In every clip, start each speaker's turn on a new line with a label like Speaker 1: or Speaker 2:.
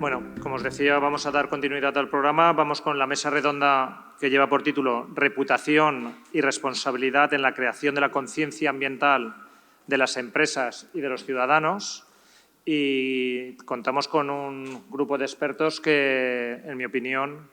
Speaker 1: Bueno, como os decía, vamos a dar continuidad al programa. Vamos con la mesa redonda que lleva por título Reputación y responsabilidad en la creación de la conciencia ambiental de las empresas y de los ciudadanos. Y contamos con un grupo de expertos que, en mi opinión,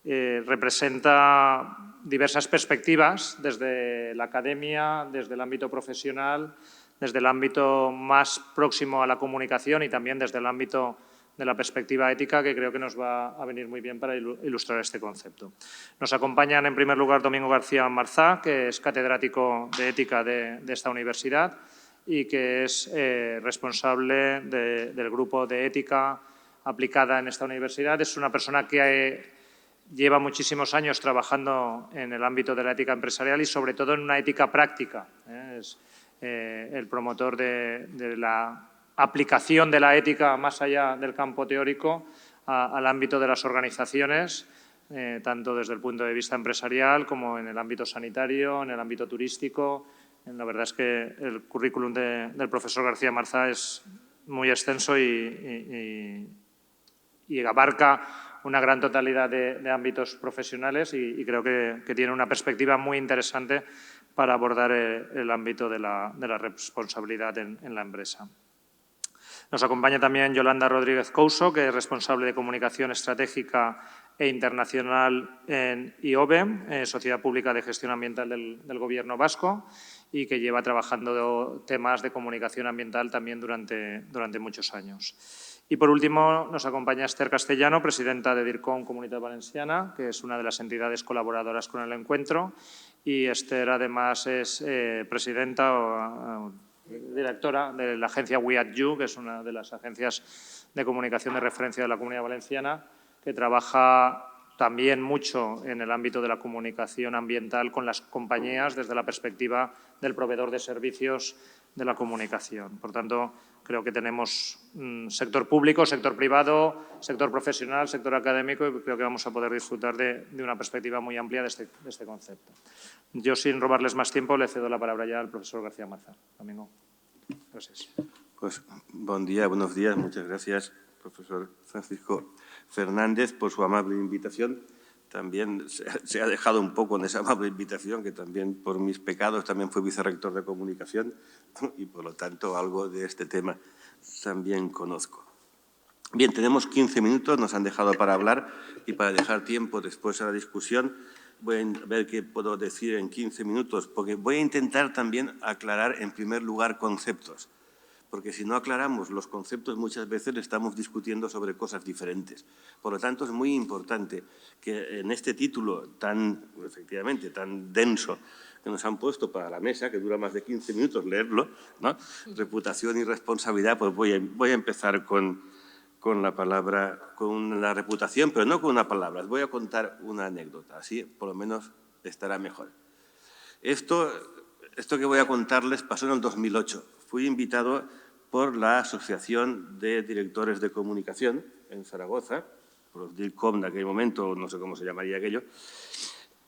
Speaker 1: representa diversas perspectivas desde la academia, desde el ámbito profesional, desde el ámbito más próximo a la comunicación y también desde el ámbito de la perspectiva ética, que creo que nos va a venir muy bien para ilustrar este concepto. Nos acompañan, en primer lugar, Domingo García Marzá, que es catedrático de Ética de esta universidad y que es responsable del grupo de Ética aplicada en esta universidad. Es una persona que lleva muchísimos años trabajando en el ámbito de la ética empresarial y, sobre todo, en una ética práctica. Es el promotor de la aplicación de la ética más allá del campo teórico al ámbito de las organizaciones, tanto desde el punto de vista empresarial como en el ámbito sanitario, en el ámbito turístico. La verdad es que el currículum del profesor García Marzá es muy extenso y abarca una gran totalidad de ámbitos profesionales y creo que tiene una perspectiva muy interesante para abordar el ámbito de la responsabilidad en la empresa. Nos acompaña también Yolanda Rodríguez Couso, que es responsable de Comunicación Estratégica e Internacional en IOBE, Sociedad Pública de Gestión Ambiental del Gobierno vasco, y que lleva trabajando temas de comunicación ambiental también durante muchos años. Y, por último, nos acompaña Esther Castellano, presidenta de DIRCOM Comunitat Valenciana, que es una de las entidades colaboradoras con el encuentro. Y Esther, además, es presidenta o directora de la agencia We At You, que es una de las agencias de comunicación de referencia de la Comunidad Valenciana, que trabaja también mucho en el ámbito de la comunicación ambiental con las compañías desde la perspectiva del proveedor de servicios de la comunicación. Por tanto, creo que tenemos sector público, sector privado, sector profesional, sector académico y creo que vamos a poder disfrutar de una perspectiva muy amplia de este concepto. Yo, sin robarles más tiempo, le cedo la palabra ya al profesor García Marzá. Domingo. Gracias.
Speaker 2: Pues buen día, buenos días. Muchas gracias, profesor Francisco Fernández, por su amable invitación. También se ha dejado un poco en esa amable invitación, que también por mis pecados también fui vicerrector de comunicación y, por lo tanto, algo de este tema también conozco. Bien, tenemos 15 minutos, nos han dejado para hablar y para dejar tiempo después a la discusión. Voy a ver qué puedo decir en 15 minutos, porque voy a intentar también aclarar, en primer lugar, conceptos. Porque si no aclaramos los conceptos, muchas veces estamos discutiendo sobre cosas diferentes. Por lo tanto, es muy importante que en este título efectivamente, tan denso que nos han puesto para la mesa, que dura más de 15 minutos leerlo, ¿no? Reputación y responsabilidad, pues voy a empezar con la palabra, con la reputación, pero no con una palabra. Les voy a contar una anécdota, así por lo menos estará mejor. Esto que voy a contarles pasó en el 2008. Fui invitado por la Asociación de Directores de Comunicación en Zaragoza, por los DIRCOM de aquel momento, no sé cómo se llamaría aquello,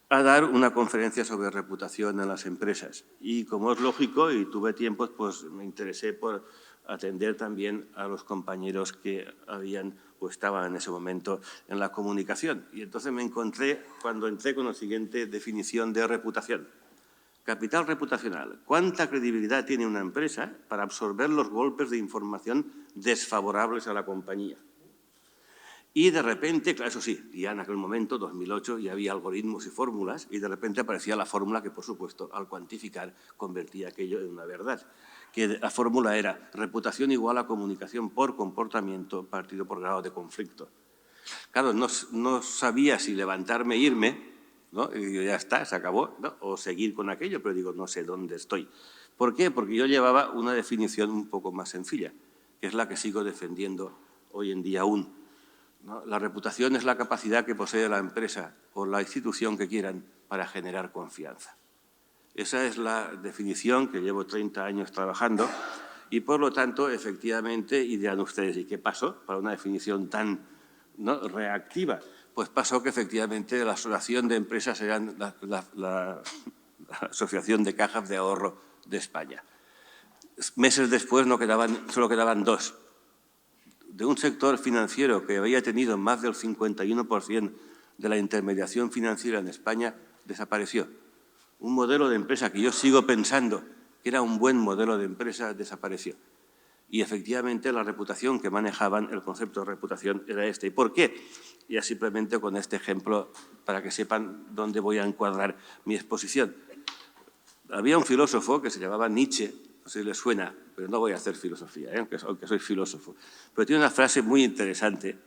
Speaker 2: a dar una conferencia sobre reputación en las empresas. Y como es lógico y tuve tiempo, pues me interesé por atender también a los compañeros que habían o estaban en ese momento en la comunicación. Y entonces me encontré, cuando entré, con la siguiente definición de reputación. Capital reputacional. ¿Cuánta credibilidad tiene una empresa para absorber los golpes de información desfavorables a la compañía? Y de repente, claro, eso sí, ya en aquel momento, 2008, ya había algoritmos y fórmulas y de repente aparecía la fórmula que, por supuesto, al cuantificar, convertía aquello en una verdad. Que la fórmula era reputación igual a comunicación por comportamiento partido por grado de conflicto. Claro, no sabía si levantarme e irme, ¿no? Y digo, ya está, se acabó, ¿no? O seguir con aquello, pero digo, no sé dónde estoy. ¿Por qué? Porque yo llevaba una definición un poco más sencilla, que es la que sigo defendiendo hoy en día aún, ¿no? La reputación es la capacidad que posee la empresa o la institución que quieran para generar confianza. Esa es la definición que llevo 30 años trabajando y, por lo tanto, efectivamente, y dirán ustedes, ¿y qué pasó para una definición tan, ¿no?, reactiva? Pues pasó que, efectivamente, la Asociación de Empresas era la Asociación de Cajas de Ahorro de España. Meses después solo quedaban dos de un sector financiero que había tenido más del 51% de la intermediación financiera en España, desapareció. Un modelo de empresa que yo sigo pensando que era un buen modelo de empresa, desapareció. Y efectivamente la reputación que manejaban, el concepto de reputación era este. ¿Y por qué? Ya simplemente con este ejemplo para que sepan dónde voy a encuadrar mi exposición. Había un filósofo que se llamaba Nietzsche, no sé si les suena, pero no voy a hacer filosofía, aunque soy filósofo. Pero tiene una frase muy interesante,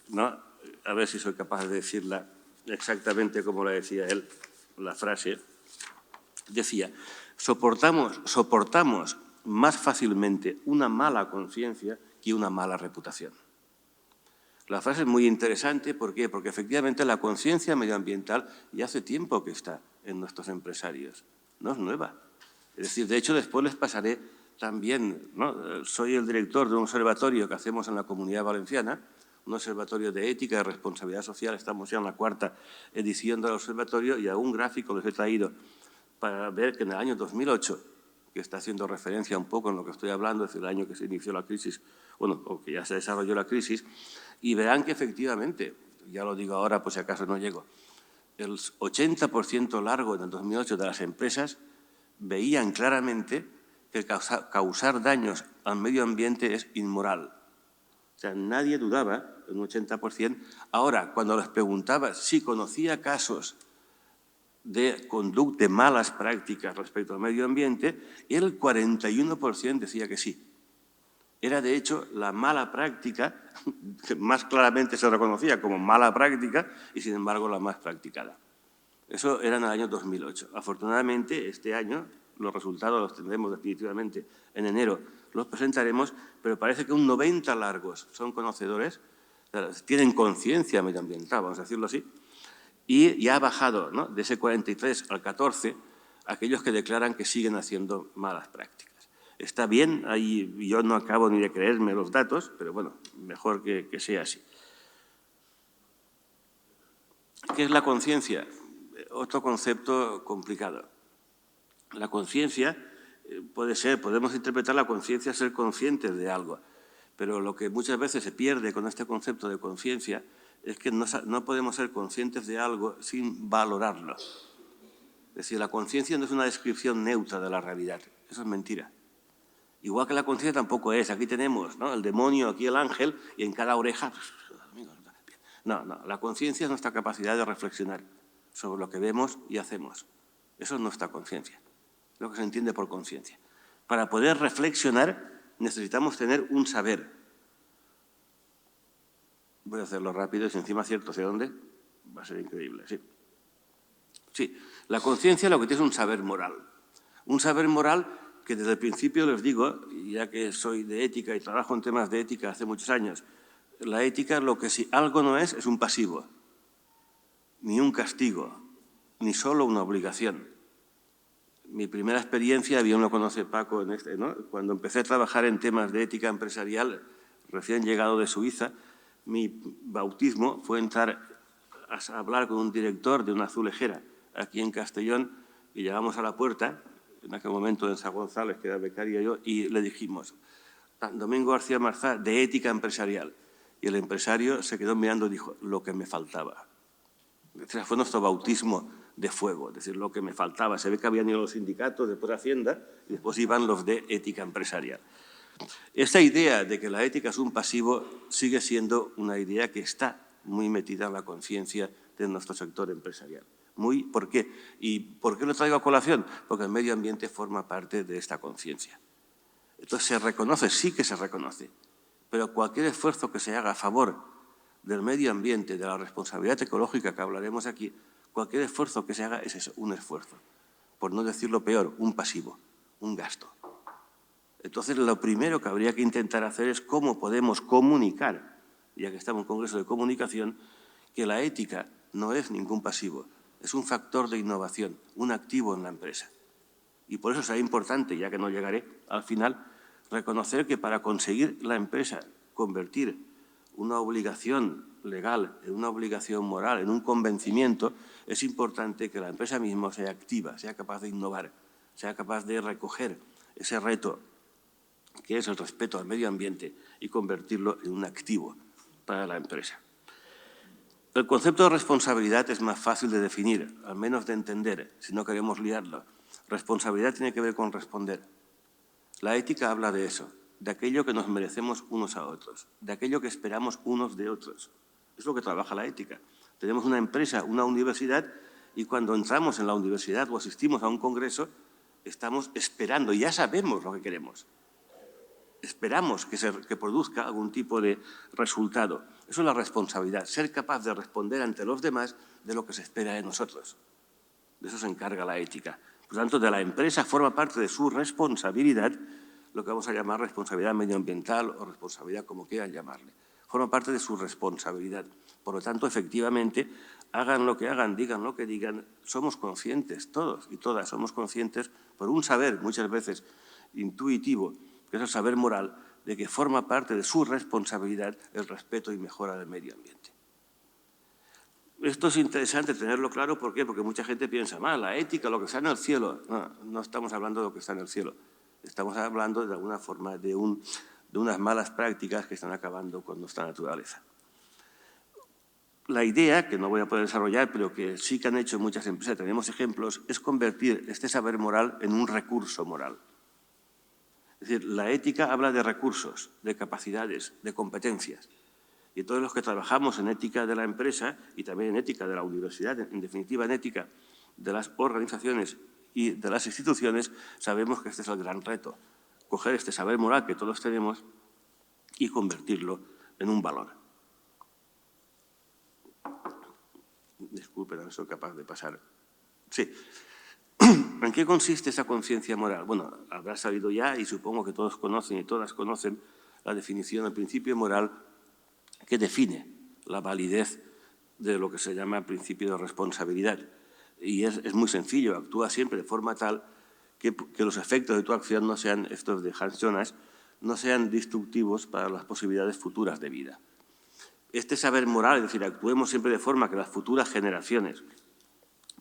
Speaker 2: ¿no? A ver si soy capaz de decirla exactamente como la decía él, la frase. Decía, soportamos más fácilmente una mala conciencia que una mala reputación. La frase es muy interesante, ¿por qué? Porque efectivamente la conciencia medioambiental ya hace tiempo que está en nuestros empresarios, no es nueva. Es decir, de hecho, después les pasaré también, ¿no? Soy el director de un observatorio que hacemos en la Comunidad Valenciana, un observatorio de ética y responsabilidad social, estamos ya en la 4ª edición del observatorio y a un gráfico les he traído para ver que en el año 2008, que está haciendo referencia un poco en lo que estoy hablando, es decir, el año que se inició la crisis, bueno, o que ya se desarrolló la crisis, y verán que efectivamente, ya lo digo ahora por si acaso no llego, el 80% largo en el 2008 de las empresas veían claramente que causar daños al medio ambiente es inmoral. O sea, nadie dudaba, un 80%. Ahora, cuando les preguntaba si conocía casos de conducta, de malas prácticas respecto al medio ambiente, el 41% decía que sí. Era, de hecho, la mala práctica, que más claramente se reconocía como mala práctica y, sin embargo, la más practicada. Eso era en el año 2008. Afortunadamente, este año los resultados los tendremos definitivamente en enero, los presentaremos, pero parece que un 90 largos son conocedores, tienen conciencia medioambiental, vamos a decirlo así, y ya ha bajado, ¿no?, de ese 43 al 14 aquellos que declaran que siguen haciendo malas prácticas. Está bien, ahí yo no acabo ni de creerme los datos, pero bueno, mejor que sea así. ¿Qué es la conciencia? Otro concepto complicado. La conciencia podemos interpretar la conciencia ser conscientes de algo, pero lo que muchas veces se pierde con este concepto de conciencia es que no podemos ser conscientes de algo sin valorarlo. Es decir, la conciencia no es una descripción neutra de la realidad, eso es mentira. Igual que la conciencia tampoco es, aquí tenemos, ¿no?, el demonio, aquí el ángel, y en cada oreja... No, la conciencia es nuestra capacidad de reflexionar sobre lo que vemos y hacemos. Eso es nuestra conciencia, lo que se entiende por conciencia. Para poder reflexionar necesitamos tener un saber. Voy a hacerlo rápido y si encima acierto hacia dónde, va a ser increíble, sí. Sí, la conciencia lo que tiene es un saber moral. Un saber moral que desde el principio les digo, ya que soy de ética y trabajo en temas de ética hace muchos años, la ética lo que si algo no es un pasivo, ni un castigo, ni solo una obligación. Mi primera experiencia, bien lo conoce Paco, ¿no?, cuando empecé a trabajar en temas de ética empresarial, recién llegado de Suiza, mi bautismo fue entrar a hablar con un director de una azulejera aquí en Castellón y llegamos a la puerta, en aquel momento en San González, que era becaria yo, y le dijimos, Domingo García Marzá, de ética empresarial. Y el empresario se quedó mirando y dijo, lo que me faltaba. Fue nuestro bautismo de fuego, es decir, lo que me faltaba. Se ve que habían ido los sindicatos, después Hacienda, y después iban los de ética empresarial. Esta idea de que la ética es un pasivo sigue siendo una idea que está muy metida en la conciencia de nuestro sector empresarial. ¿Por qué? ¿Y por qué lo traigo a colación? Porque el medio ambiente forma parte de esta conciencia. Entonces, ¿se reconoce? Sí que se reconoce. Pero cualquier esfuerzo que se haga a favor del medio ambiente, de la responsabilidad ecológica que hablaremos aquí, cualquier esfuerzo que se haga es eso, un esfuerzo. Por no decirlo peor, un pasivo, un gasto. Entonces, lo primero que habría que intentar hacer es cómo podemos comunicar, ya que estamos en un congreso de comunicación, que la ética no es ningún pasivo, es un factor de innovación, un activo en la empresa. Y por eso será importante, ya que no llegaré al final, reconocer que para conseguir la empresa convertir una obligación legal en una obligación moral, en un convencimiento, es importante que la empresa misma sea activa, sea capaz de innovar, sea capaz de recoger ese reto que es el respeto al medio ambiente, y convertirlo en un activo para la empresa. El concepto de responsabilidad es más fácil de definir, al menos de entender, si no queremos liarlo. Responsabilidad tiene que ver con responder. La ética habla de eso, de aquello que nos merecemos unos a otros, de aquello que esperamos unos de otros. Es lo que trabaja la ética. Tenemos una empresa, una universidad, y cuando entramos en la universidad o asistimos a un congreso, estamos esperando, ya sabemos lo que queremos. Esperamos que produzca algún tipo de resultado. Eso es la responsabilidad, ser capaz de responder ante los demás de lo que se espera de nosotros. De eso se encarga la ética. Por lo tanto, de la empresa forma parte de su responsabilidad, lo que vamos a llamar responsabilidad medioambiental o responsabilidad como quieran llamarle. Forma parte de su responsabilidad. Por lo tanto, efectivamente, hagan lo que hagan, digan lo que digan, somos conscientes, todos y todas somos conscientes por un saber muchas veces intuitivo, que es el saber moral, de que forma parte de su responsabilidad el respeto y mejora del medio ambiente. Esto es interesante tenerlo claro, ¿por qué? Porque mucha gente piensa, la ética, lo que está en el cielo. No estamos hablando de lo que está en el cielo. Estamos hablando de alguna forma de unas malas prácticas que están acabando con nuestra naturaleza. La idea, que no voy a poder desarrollar, pero que sí que han hecho muchas empresas, tenemos ejemplos, es convertir este saber moral en un recurso moral. Es decir, la ética habla de recursos, de capacidades, de competencias. Y todos los que trabajamos en ética de la empresa y también en ética de la universidad, en definitiva en ética de las organizaciones y de las instituciones, sabemos que este es el gran reto, coger este saber moral que todos tenemos y convertirlo en un valor. Disculpen, no soy capaz de pasar. Sí. ¿En qué consiste esa conciencia moral? Bueno, habrá salido ya y supongo que todos conocen y todas conocen la definición del principio moral que define la validez de lo que se llama principio de responsabilidad. Y es muy sencillo, actúa siempre de forma tal que los efectos de tu acción no sean, estos de Hans Jonas, no sean destructivos para las posibilidades futuras de vida. Este saber moral, es decir, actuemos siempre de forma que las futuras generaciones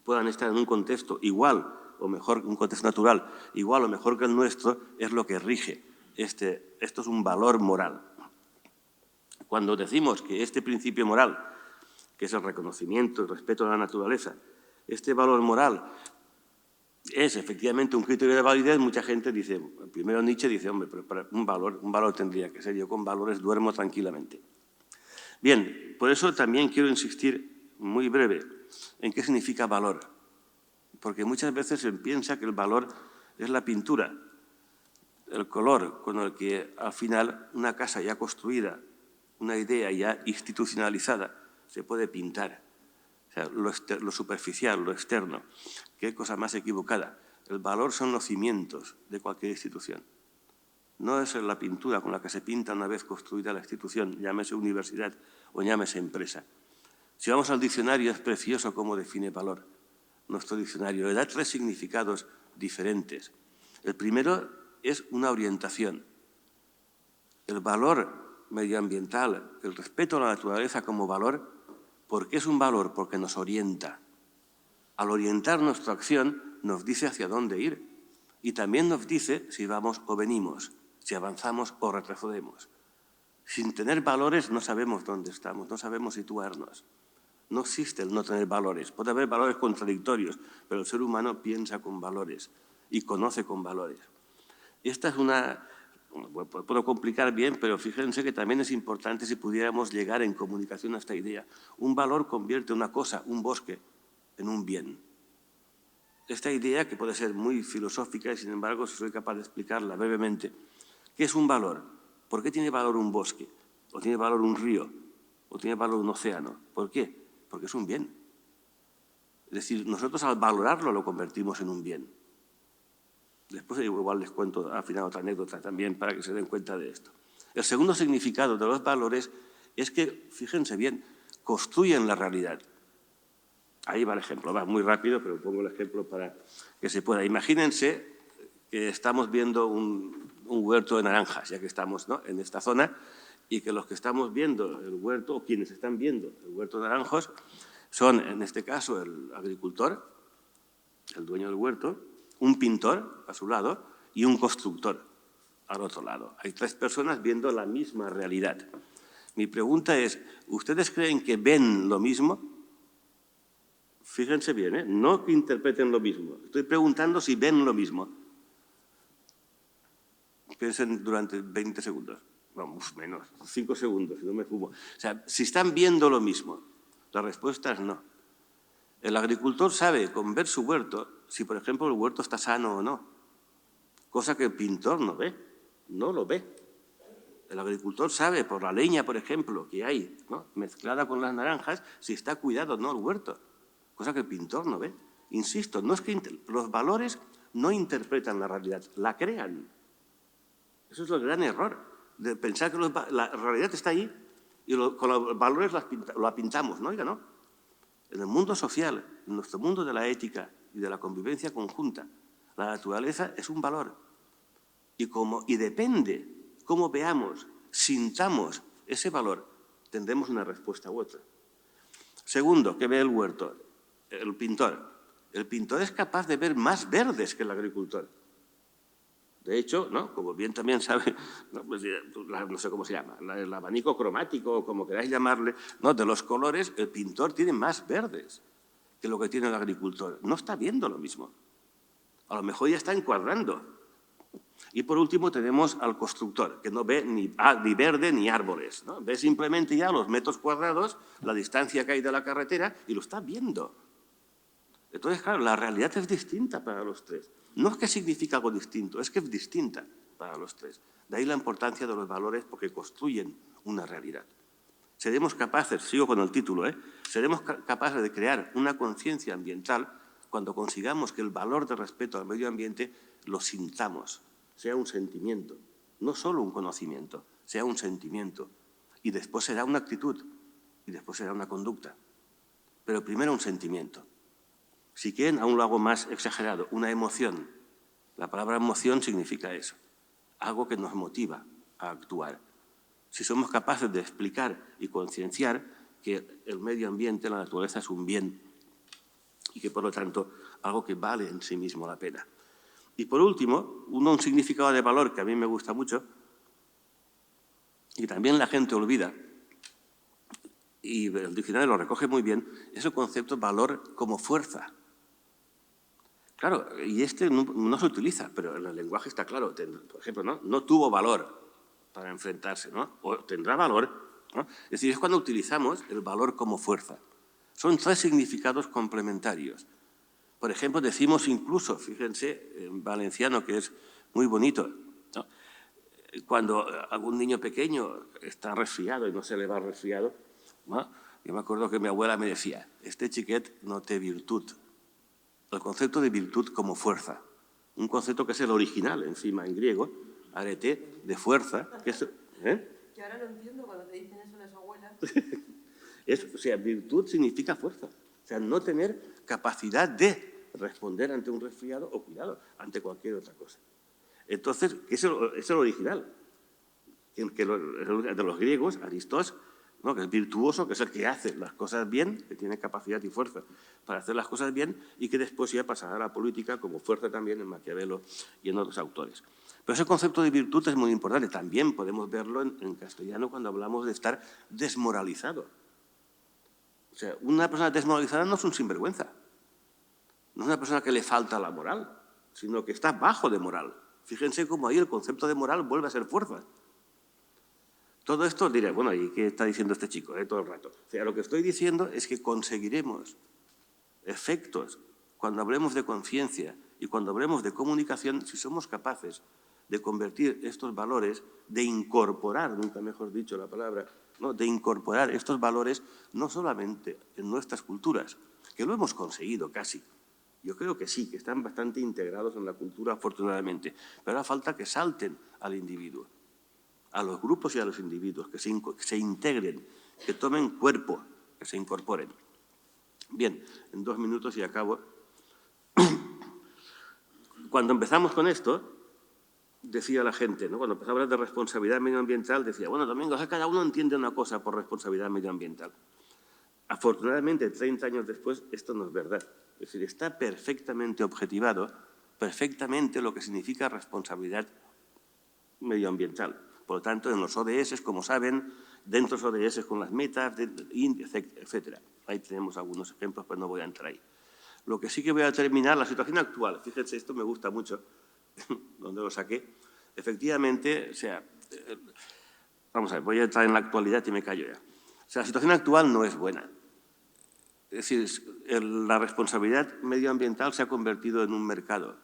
Speaker 2: puedan estar en un contexto igual o mejor, un contexto natural, igual o mejor que el nuestro, es lo que rige. Esto es un valor moral. Cuando decimos que este principio moral, que es el reconocimiento, el respeto a la naturaleza, este valor moral es efectivamente un criterio de validez, mucha gente dice, primero Nietzsche dice, hombre, pero un valor tendría que ser, yo con valores duermo tranquilamente. Bien, por eso también quiero insistir muy breve en qué significa valor, porque muchas veces se piensa que el valor es la pintura, el color con el que al final una casa ya construida, una idea ya institucionalizada, se puede pintar. O sea, lo superficial, lo externo. ¿Qué cosa más equivocada? El valor son los cimientos de cualquier institución. No es la pintura con la que se pinta una vez construida la institución, llámese universidad o llámese empresa. Si vamos al diccionario, es precioso cómo define valor. Nuestro diccionario le da 3 significados diferentes. El primero es una orientación. El valor medioambiental, el respeto a la naturaleza como valor, ¿por qué es un valor? Porque nos orienta. Al orientar nuestra acción, nos dice hacia dónde ir y también nos dice si vamos o venimos, si avanzamos o retrocedemos. Sin tener valores no sabemos dónde estamos, no sabemos situarnos. No existe el no tener valores. Puede haber valores contradictorios, pero el ser humano piensa con valores y conoce con valores. Esta es una... Puedo complicar bien, pero fíjense que también es importante si pudiéramos llegar en comunicación a esta idea. Un valor convierte una cosa, un bosque, en un bien. Esta idea, que puede ser muy filosófica y, sin embargo, si soy capaz de explicarla brevemente. ¿Qué es un valor? ¿Por qué tiene valor un bosque? ¿O tiene valor un río? ¿O tiene valor un océano? ¿Por qué? Porque es un bien. Es decir, nosotros al valorarlo lo convertimos en un bien. Después igual les cuento al final otra anécdota también para que se den cuenta de esto. El segundo significado de los valores es que, fíjense bien, construyen la realidad. Ahí va el ejemplo, va muy rápido, pero pongo el ejemplo para que se pueda. Imagínense que estamos viendo un huerto de naranjas, ya que estamos, ¿no?, en esta zona, y que los que estamos viendo el huerto, o quienes están viendo el huerto de naranjos, son, en este caso, el agricultor, el dueño del huerto, un pintor a su lado y un constructor. al otro lado. Hay 3 personas viendo la misma realidad. Mi pregunta es, ¿ustedes creen que ven lo mismo? Fíjense bien, ¿eh? No que interpreten lo mismo. Estoy preguntando si ven lo mismo. Piensen durante 20 segundos. Vamos, menos, 5 segundos, si no me fumo. O sea, si están viendo lo mismo, la respuesta es no. El agricultor sabe, con ver su huerto, si, por ejemplo, el huerto está sano o no. Cosa que el pintor no ve, no lo ve. El agricultor sabe, por la leña, por ejemplo, que hay, ¿no?, mezclada con las naranjas, si está cuidado o no el huerto. Cosa que el pintor no ve. Insisto, no es que los valores no interpretan la realidad, la crean. Eso es el gran error, de pensar que la realidad está ahí y con los valores la pintamos. No, oiga, no. En el mundo social, en nuestro mundo de la ética y de la convivencia conjunta, la naturaleza es un valor. Y depende cómo veamos, sintamos ese valor, tendremos una respuesta u otra. Segundo, ¿qué ve el huerto? El pintor. El pintor es capaz de ver más verdes que el agricultor. De hecho, ¿no?, como bien también sabe, no sé cómo se llama, el abanico cromático, o como queráis llamarle, ¿no?, de los colores, el pintor tiene más verdes que lo que tiene el agricultor. No está viendo lo mismo. A lo mejor ya está encuadrando. Y por último tenemos al constructor, que no ve ni verde ni árboles, ¿no? Ve simplemente ya los metros cuadrados, la distancia que hay de la carretera y lo está viendo. Entonces, claro, la realidad es distinta para los 3. No es que significa algo distinto, es que es distinta para los 3. De ahí la importancia de los valores porque construyen una realidad. Seremos capaces, sigo con el título, seremos capaces de crear una conciencia ambiental cuando consigamos que el valor de respeto al medio ambiente lo sintamos, sea un sentimiento, no solo un conocimiento, sea un sentimiento. Y después será una actitud, y después será una conducta. Pero primero un sentimiento. Si quieren, aún lo hago más exagerado, una emoción. La palabra emoción significa eso, algo que nos motiva a actuar. Si somos capaces de explicar y concienciar que el medio ambiente, la naturaleza, es un bien y que, por lo tanto, algo que vale en sí mismo la pena. Y, por último, un significado de valor que a mí me gusta mucho y también la gente olvida, y el diccionario lo recoge muy bien, es el concepto de valor como fuerza. Claro, y no se utiliza, pero en el lenguaje está claro. Por ejemplo, no tuvo valor para enfrentarse, ¿no? O tendrá valor, ¿no? Es decir, es cuando utilizamos el valor como fuerza. Son 3 significados complementarios. Por ejemplo, decimos incluso, fíjense, en valenciano, que es muy bonito, ¿no?, cuando algún niño pequeño está resfriado y no se le va resfriado, ¿no?, yo me acuerdo que mi abuela me decía, este xiquet no té virtud. El concepto de virtud como fuerza, un concepto que es el original, encima en griego, arete, de fuerza. Que
Speaker 3: ahora lo entiendo cuando te dicen eso las abuelas.
Speaker 2: O sea, virtud significa fuerza. O sea, no tener capacidad de responder ante un resfriado o, cuidado, ante cualquier otra cosa. Entonces, es el original. De los griegos, Aristóteles, ¿no?, que es virtuoso, que es el que hace las cosas bien, que tiene capacidad y fuerza para hacer las cosas bien y que después ya pasará a la política como fuerza también en Maquiavelo y en otros autores. Pero ese concepto de virtud es muy importante. También podemos verlo en castellano cuando hablamos de estar desmoralizado. O sea, una persona desmoralizada no es un sinvergüenza. No es una persona que le falta la moral, sino que está bajo de moral. Fíjense cómo ahí el concepto de moral vuelve a ser fuerza. Todo esto diré, bueno, ¿y qué está diciendo este chico todo el rato? O sea, lo que estoy diciendo es que conseguiremos efectos cuando hablemos de conciencia y cuando hablemos de comunicación si somos capaces de convertir estos valores, de incorporar, nunca mejor dicho la palabra, ¿no?, de incorporar estos valores no solamente en nuestras culturas, que lo hemos conseguido casi. Yo creo que sí, que están bastante integrados en la cultura, afortunadamente, pero hace falta que salten al individuo, a los grupos y a los individuos, que se integren, que tomen cuerpo, que se incorporen. Bien, en 2 minutos y acabo. Cuando empezamos con esto, decía la gente, ¿no?, cuando empezamos a hablar de responsabilidad medioambiental, decía, bueno, Domingo, cada uno entiende una cosa por responsabilidad medioambiental. Afortunadamente, 30 años después, esto no es verdad. Es decir, está perfectamente objetivado, perfectamente lo que significa responsabilidad medioambiental. Por lo tanto, en los ODS, como saben, dentro de los ODS con las metas, etcétera. Ahí tenemos algunos ejemplos, pero no voy a entrar ahí. Lo que sí que voy a terminar, la situación actual. Fíjense, esto me gusta mucho, donde lo saqué. Efectivamente, o sea, vamos a ver, voy a entrar en la actualidad y me callo ya. O sea, la situación actual no es buena. Es decir, la responsabilidad medioambiental se ha convertido en un mercado.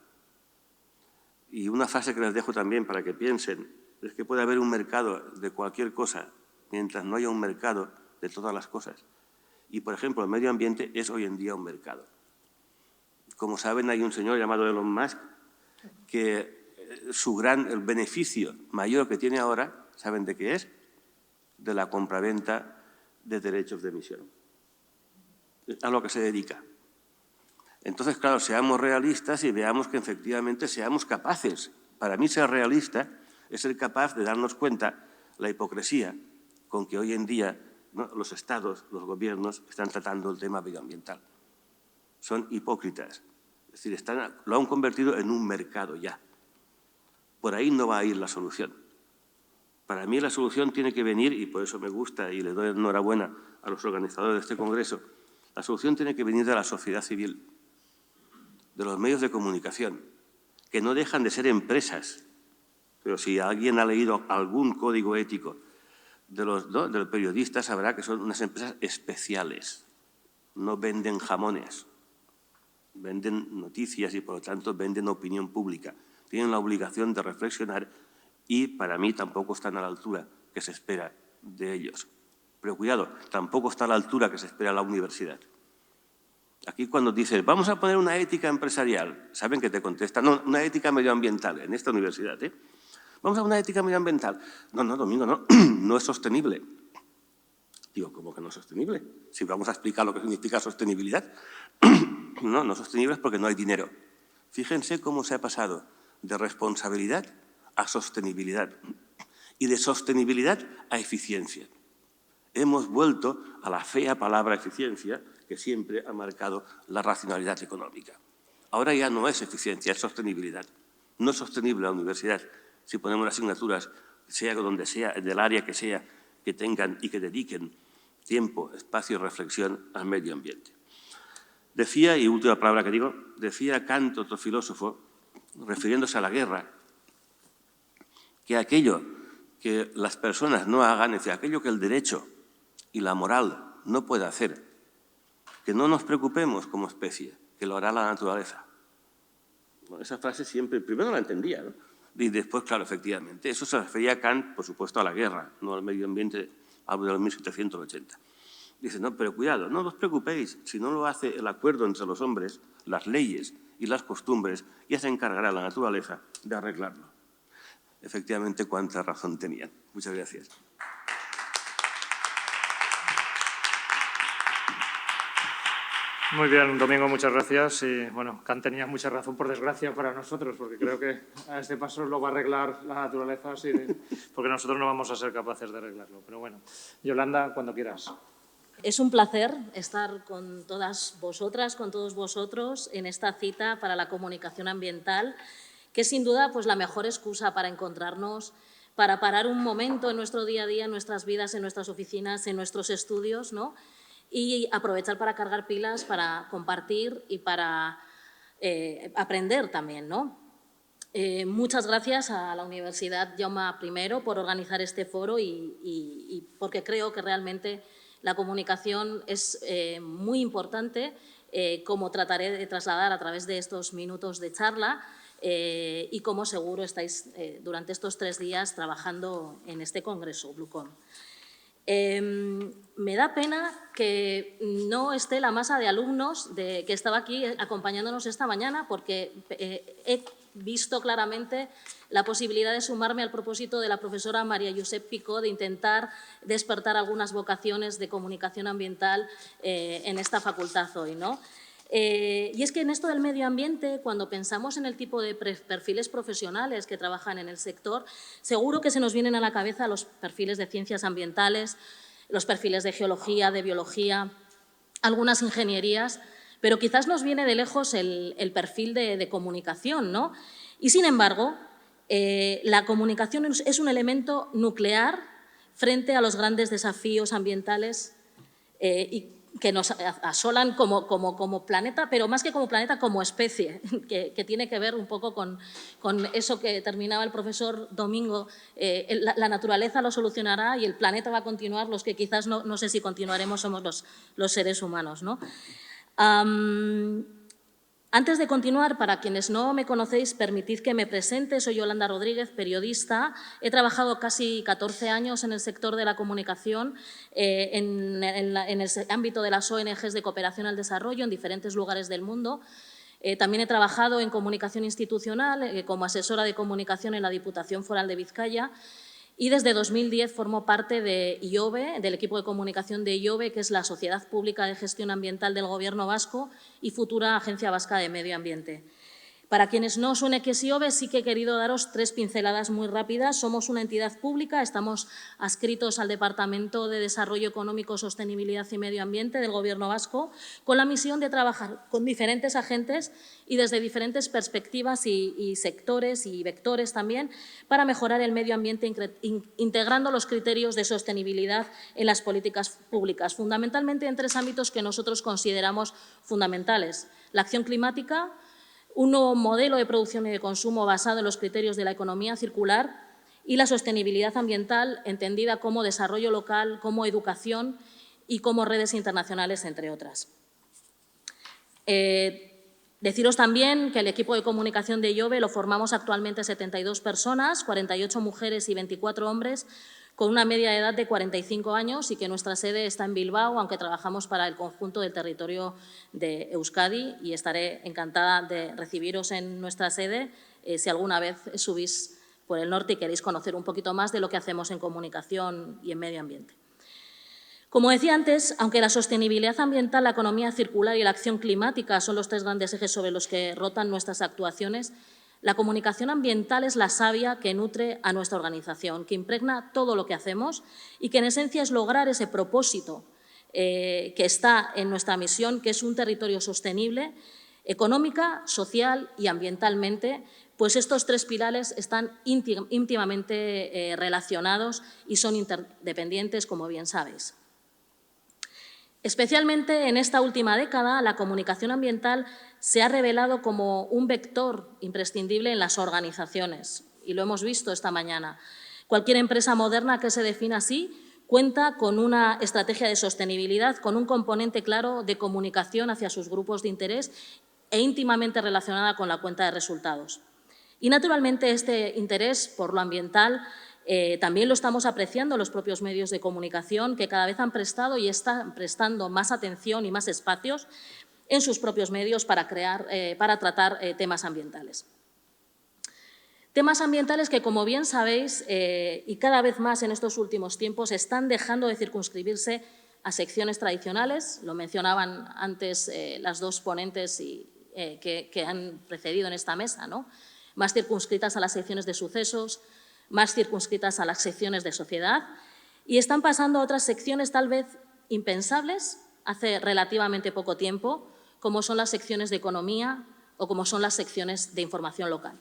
Speaker 2: Y una frase que les dejo también para que piensen es que puede haber un mercado de cualquier cosa mientras no haya un mercado de todas las cosas. Y, por ejemplo, el medio ambiente es hoy en día un mercado. Como saben, hay un señor llamado Elon Musk que el beneficio mayor que tiene ahora, ¿saben de qué es? De la compraventa de derechos de emisión. A lo que se dedica. Entonces, claro, seamos realistas y veamos que efectivamente seamos capaces. Para mí ser realista es ser capaz de darnos cuenta la hipocresía con que hoy en día, ¿no?, los estados, los gobiernos están tratando el tema medioambiental. Son hipócritas. Es decir, lo han convertido en un mercado ya. Por ahí no va a ir la solución. Para mí la solución tiene que venir, y por eso me gusta y le doy enhorabuena a los organizadores de este congreso, la solución tiene que venir de la sociedad civil, de los medios de comunicación, que no dejan de ser empresas. Pero si alguien ha leído algún código ético del periodista, sabrá que son unas empresas especiales. No venden jamones, venden noticias y, por lo tanto, venden opinión pública. Tienen la obligación de reflexionar y, para mí, tampoco están a la altura que se espera de ellos. Pero cuidado, tampoco está a la altura que se espera la universidad. Aquí cuando dices, vamos a poner una ética empresarial, ¿saben que te contestan? No, una ética medioambiental en esta universidad, ¿eh? Vamos a una ética medioambiental. No, Domingo, no, no es sostenible. Digo, ¿cómo que no es sostenible? Si vamos a explicar lo que significa sostenibilidad. No es sostenible es porque no hay dinero. Fíjense cómo se ha pasado de responsabilidad a sostenibilidad y de sostenibilidad a eficiencia. Hemos vuelto a la fea palabra eficiencia que siempre ha marcado la racionalidad económica. Ahora ya no es eficiencia, es sostenibilidad. No es sostenible la universidad si ponemos asignaturas, sea donde sea, del área que sea, que tengan y que dediquen tiempo, espacio y reflexión al medio ambiente. Decía, y última palabra que digo, decía Kant, otro filósofo, refiriéndose a la guerra, que aquello que las personas no hagan, es decir, aquello que el derecho y la moral no puede hacer, que no nos preocupemos como especie, que lo hará la naturaleza. Bueno, esa frase siempre, primero no la entendía, ¿no? Y después, claro, efectivamente, eso se refería a Kant, por supuesto, a la guerra, no al medio ambiente, hablo de los 1780. Dice, no, pero cuidado, no os preocupéis, si no lo hace el acuerdo entre los hombres, las leyes y las costumbres, ya se encargará la naturaleza de arreglarlo. Efectivamente, cuánta razón tenían. Muchas gracias.
Speaker 1: Muy bien, Domingo, muchas gracias. Y bueno, Kant tenía mucha razón, por desgracia, para nosotros, porque creo que a este paso lo va a arreglar la naturaleza, porque nosotros no vamos a ser capaces de arreglarlo. Pero bueno, Yolanda, cuando quieras.
Speaker 4: Es un placer estar con todas vosotras, con todos vosotros, en esta cita para la comunicación ambiental, que es sin duda pues, la mejor excusa para encontrarnos, para parar un momento en nuestro día a día, en nuestras vidas, en nuestras oficinas, en nuestros estudios, ¿no? Y aprovechar para cargar pilas, para compartir y para aprender también, ¿no? Muchas gracias a la Universidad Jaume I por organizar este foro y porque creo que realmente la comunicación es muy importante, como trataré de trasladar a través de estos minutos de charla y como seguro estáis durante estos 3 días trabajando en este congreso, Bluecom. Me da pena que no esté la masa de alumnos que estaba aquí acompañándonos esta mañana porque he visto claramente la posibilidad de sumarme al propósito de la profesora María Josep Picó de intentar despertar algunas vocaciones de comunicación ambiental en esta facultad hoy, ¿no? Y es que en esto del medio ambiente, cuando pensamos en el tipo de perfiles profesionales que trabajan en el sector, seguro que se nos vienen a la cabeza los perfiles de ciencias ambientales, los perfiles de geología, de biología, algunas ingenierías, pero quizás nos viene de lejos el perfil de comunicación, ¿no? Y, sin embargo, la comunicación es un elemento nuclear frente a los grandes desafíos ambientales que nos asolan como planeta, pero más que como planeta, como especie, que tiene que ver un poco con eso que terminaba el profesor Domingo. La naturaleza lo solucionará y el planeta va a continuar, los que quizás no sé si continuaremos somos los seres humanos, ¿no? Antes de continuar, para quienes no me conocéis, permitid que me presente. Soy Yolanda Rodríguez, periodista. He trabajado casi 14 años en el sector de la comunicación, en el ámbito de las ONGs de cooperación al desarrollo en diferentes lugares del mundo. También he trabajado en comunicación institucional como asesora de comunicación en la Diputación Foral de Vizcaya. Y desde 2010 formo parte de IOBE, del equipo de comunicación de IOBE, que es la Sociedad Pública de Gestión Ambiental del Gobierno Vasco y futura Agencia Vasca de Medio Ambiente. Para quienes no suene que es IOBE, sí que he querido daros 3 pinceladas muy rápidas. Somos una entidad pública, estamos adscritos al Departamento de Desarrollo Económico, Sostenibilidad y Medio Ambiente del Gobierno vasco, con la misión de trabajar con diferentes agentes y desde diferentes perspectivas y sectores y vectores también, para mejorar el medio ambiente integrando los criterios de sostenibilidad en las políticas públicas, fundamentalmente en 3 ámbitos que nosotros consideramos fundamentales: la acción climática, un nuevo modelo de producción y de consumo basado en los criterios de la economía circular y la sostenibilidad ambiental, entendida como desarrollo local, como educación y como redes internacionales, entre otras. Deciros también que el equipo de comunicación de IOBE lo formamos actualmente 72 personas, 48 mujeres y 24 hombres, con una media de edad de 45 años y que nuestra sede está en Bilbao, aunque trabajamos para el conjunto del territorio de Euskadi, y estaré encantada de recibiros en nuestra sede si alguna vez subís por el norte y queréis conocer un poquito más de lo que hacemos en comunicación y en medio ambiente. Como decía antes, aunque la sostenibilidad ambiental, la economía circular y la acción climática son los 3 grandes ejes sobre los que rotan nuestras actuaciones, la comunicación ambiental es la savia que nutre a nuestra organización, que impregna todo lo que hacemos y que en esencia es lograr ese propósito que está en nuestra misión, que es un territorio sostenible, económica, social y ambientalmente, pues estos 3 pilares están íntimamente relacionados y son interdependientes, como bien sabéis. Especialmente en esta última década, la comunicación ambiental se ha revelado como un vector imprescindible en las organizaciones, y lo hemos visto esta mañana. Cualquier empresa moderna que se defina así cuenta con una estrategia de sostenibilidad, con un componente claro de comunicación hacia sus grupos de interés e íntimamente relacionada con la cuenta de resultados. Y, naturalmente, este interés por lo ambiental también lo estamos apreciando los propios medios de comunicación, que cada vez han prestado y están prestando más atención y más espacios en sus propios medios para tratar temas ambientales. Temas ambientales que, como bien sabéis, y cada vez más en estos últimos tiempos, están dejando de circunscribirse a secciones tradicionales. Lo mencionaban antes las 2 ponentes que han precedido en esta mesa, ¿no? Más circunscritas a las secciones de sucesos, más circunscritas a las secciones de sociedad, y están pasando a otras secciones tal vez impensables hace relativamente poco tiempo, como son las secciones de economía o como son las secciones de información local.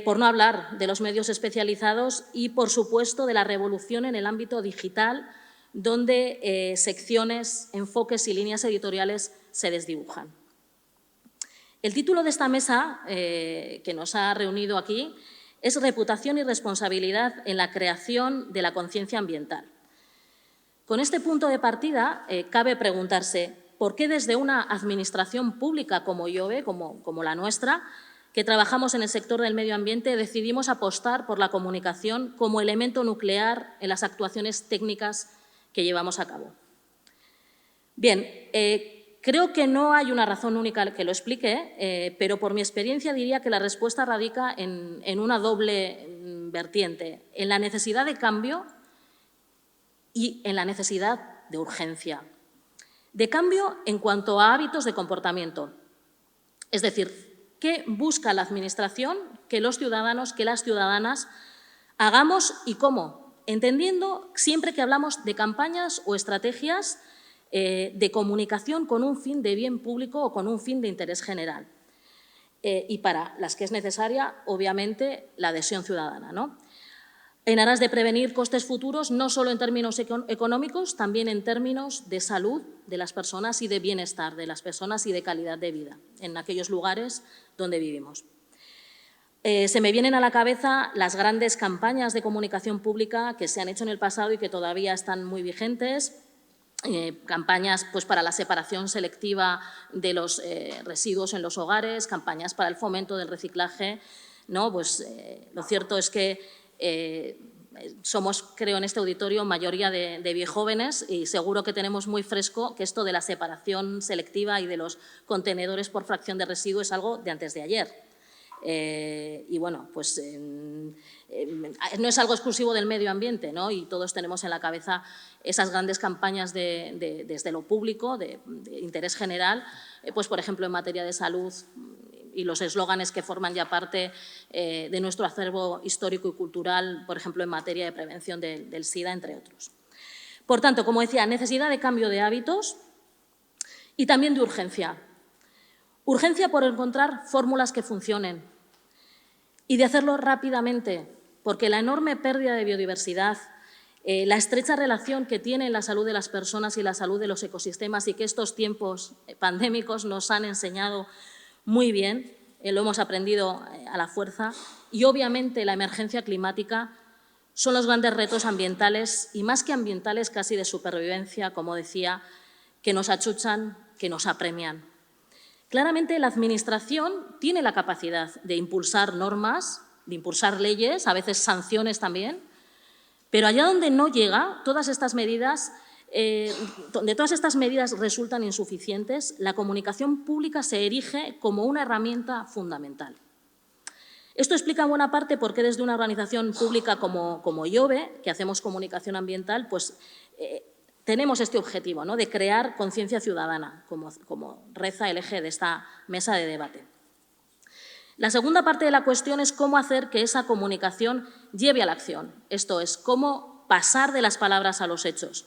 Speaker 4: Por no hablar de los medios especializados y, por supuesto, de la revolución en el ámbito digital, donde secciones, enfoques y líneas editoriales se desdibujan. El título de esta mesa que nos ha reunido aquí es Reputación y responsabilidad en la creación de la conciencia ambiental. Con este punto de partida, cabe preguntarse por qué desde una administración pública como IOBE, como la nuestra, que trabajamos en el sector del medio ambiente, decidimos apostar por la comunicación como elemento nuclear en las actuaciones técnicas que llevamos a cabo. Bien, creo que no hay una razón única que lo explique, pero por mi experiencia diría que la respuesta radica en una doble vertiente, en la necesidad de cambio y en la necesidad de urgencia. De cambio en cuanto a hábitos de comportamiento, es decir, ¿qué busca la Administración que los ciudadanos, que las ciudadanas hagamos y cómo? Entendiendo siempre que hablamos de campañas o estrategias de comunicación con un fin de bien público o con un fin de interés general. y para las que es necesaria, obviamente, la adhesión ciudadana, ¿no? En aras de prevenir costes futuros, no solo en términos económicos, también en términos de salud de las personas y de bienestar de las personas y de calidad de vida en aquellos lugares donde vivimos. Se me vienen a la cabeza las grandes campañas de comunicación pública que se han hecho en el pasado y que todavía están muy vigentes, campañas pues, para la separación selectiva de los residuos en los hogares, campañas para el fomento del reciclaje, ¿no? Pues, lo cierto es que somos, creo, en este auditorio mayoría de viejóvenes y seguro que tenemos muy fresco que esto de la separación selectiva y de los contenedores por fracción de residuo es algo de antes de ayer. Y bueno, pues no es algo exclusivo del medio ambiente, ¿no? Y todos tenemos en la cabeza esas grandes campañas desde lo público, de interés general, pues por ejemplo en materia de salud y los eslóganes que forman ya parte de nuestro acervo histórico y cultural, por ejemplo en materia de prevención del SIDA, entre otros. Por tanto, como decía, necesidad de cambio de hábitos y también de urgencia. Urgencia por encontrar fórmulas que funcionen y de hacerlo rápidamente, porque la enorme pérdida de biodiversidad, la estrecha relación que tiene la salud de las personas y la salud de los ecosistemas y que estos tiempos pandémicos nos han enseñado muy bien, lo hemos aprendido a la fuerza, y obviamente la emergencia climática son los grandes retos ambientales y más que ambientales casi de supervivencia, como decía, que nos achuchan, que nos apremian. Claramente la Administración tiene la capacidad de impulsar normas, de impulsar leyes, a veces sanciones también, pero allá donde no llega, todas estas medidas resultan insuficientes, la comunicación pública se erige como una herramienta fundamental. Esto explica en buena parte por qué desde una organización pública como IOBE, que hacemos comunicación ambiental, pues tenemos este objetivo, ¿no?, de crear conciencia ciudadana, como reza el eje de esta mesa de debate. La segunda parte de la cuestión es cómo hacer que esa comunicación lleve a la acción, esto es, cómo pasar de las palabras a los hechos.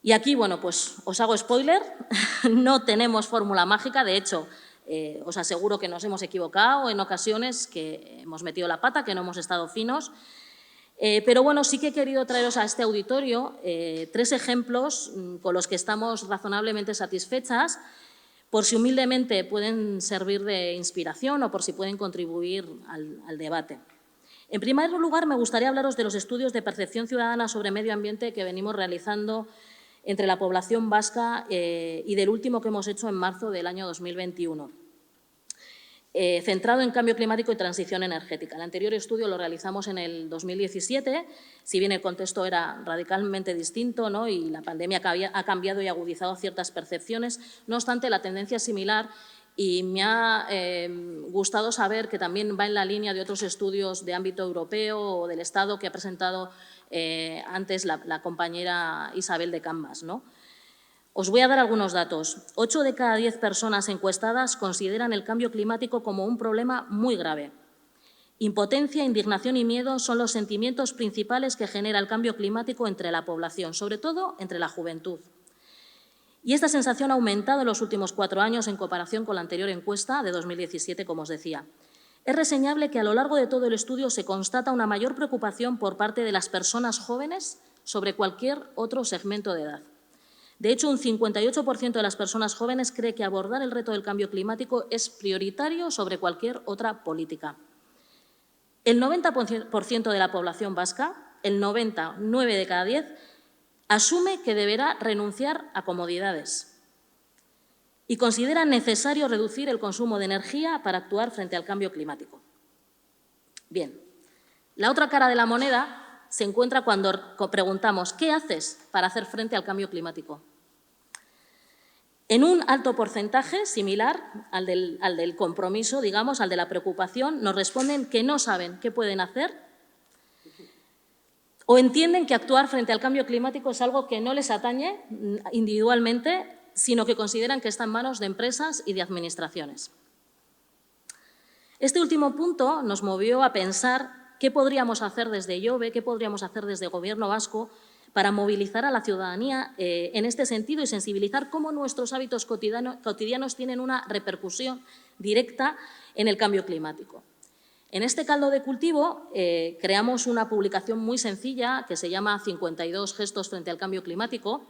Speaker 4: Y aquí, bueno, pues os hago spoiler, no tenemos fórmula mágica, de hecho, os aseguro que nos hemos equivocado en ocasiones, que hemos metido la pata, que no hemos estado finos. Pero bueno, sí que he querido traeros a este auditorio 3 ejemplos con los que estamos razonablemente satisfechas, por si humildemente pueden servir de inspiración o por si pueden contribuir al debate. En primer lugar, me gustaría hablaros de los estudios de percepción ciudadana sobre medio ambiente que venimos realizando entre la población vasca y del último que hemos hecho en marzo del año 2021. Centrado en cambio climático y transición energética. El anterior estudio lo realizamos en el 2017, si bien el contexto era radicalmente distinto, ¿no?, y la pandemia ha cambiado y agudizado ciertas percepciones, no obstante la tendencia es similar y me ha gustado saber que también va en la línea de otros estudios de ámbito europeo o del Estado que ha presentado antes la compañera Isabel de Cambas, ¿no? Os voy a dar algunos datos. 8 de cada 10 personas encuestadas consideran el cambio climático como un problema muy grave. Impotencia, indignación y miedo son los sentimientos principales que genera el cambio climático entre la población, sobre todo entre la juventud. Y esta sensación ha aumentado en los últimos 4 años en comparación con la anterior encuesta de 2017, como os decía. Es reseñable que a lo largo de todo el estudio se constata una mayor preocupación por parte de las personas jóvenes sobre cualquier otro segmento de edad. De hecho, un 58% de las personas jóvenes cree que abordar el reto del cambio climático es prioritario sobre cualquier otra política. El 90% de la población vasca, el 9 de cada 10, asume que deberá renunciar a comodidades y considera necesario reducir el consumo de energía para actuar frente al cambio climático. Bien, la otra cara de la moneda se encuentra cuando preguntamos ¿qué haces para hacer frente al cambio climático? En un alto porcentaje, similar al del compromiso, digamos, al de la preocupación, nos responden que no saben qué pueden hacer o entienden que actuar frente al cambio climático es algo que no les atañe individualmente, sino que consideran que está en manos de empresas y de administraciones. Este último punto nos movió a pensar qué podríamos hacer desde IOBE, qué podríamos hacer desde el Gobierno vasco para movilizar a la ciudadanía en este sentido y sensibilizar cómo nuestros hábitos cotidianos tienen una repercusión directa en el cambio climático. En este caldo de cultivo creamos una publicación muy sencilla que se llama 52 gestos frente al cambio climático.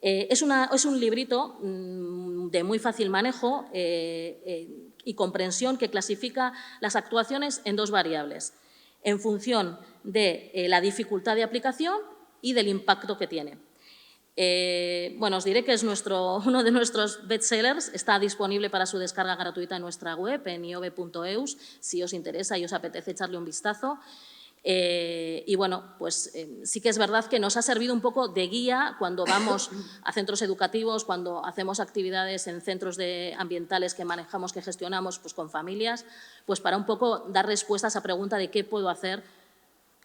Speaker 4: Es un librito de muy fácil manejo y comprensión que clasifica las actuaciones en 2 variables, en función de la dificultad de aplicación y del impacto que tiene. Bueno, os diré que es uno de nuestros bestsellers, está disponible para su descarga gratuita en nuestra web, en iove.eus, si os interesa y os apetece echarle un vistazo. Y bueno, pues sí que es verdad que nos ha servido un poco de guía cuando vamos a centros educativos, cuando hacemos actividades en centros ambientales que manejamos, que gestionamos pues, con familias, pues para un poco dar respuesta a esa pregunta de qué puedo hacer,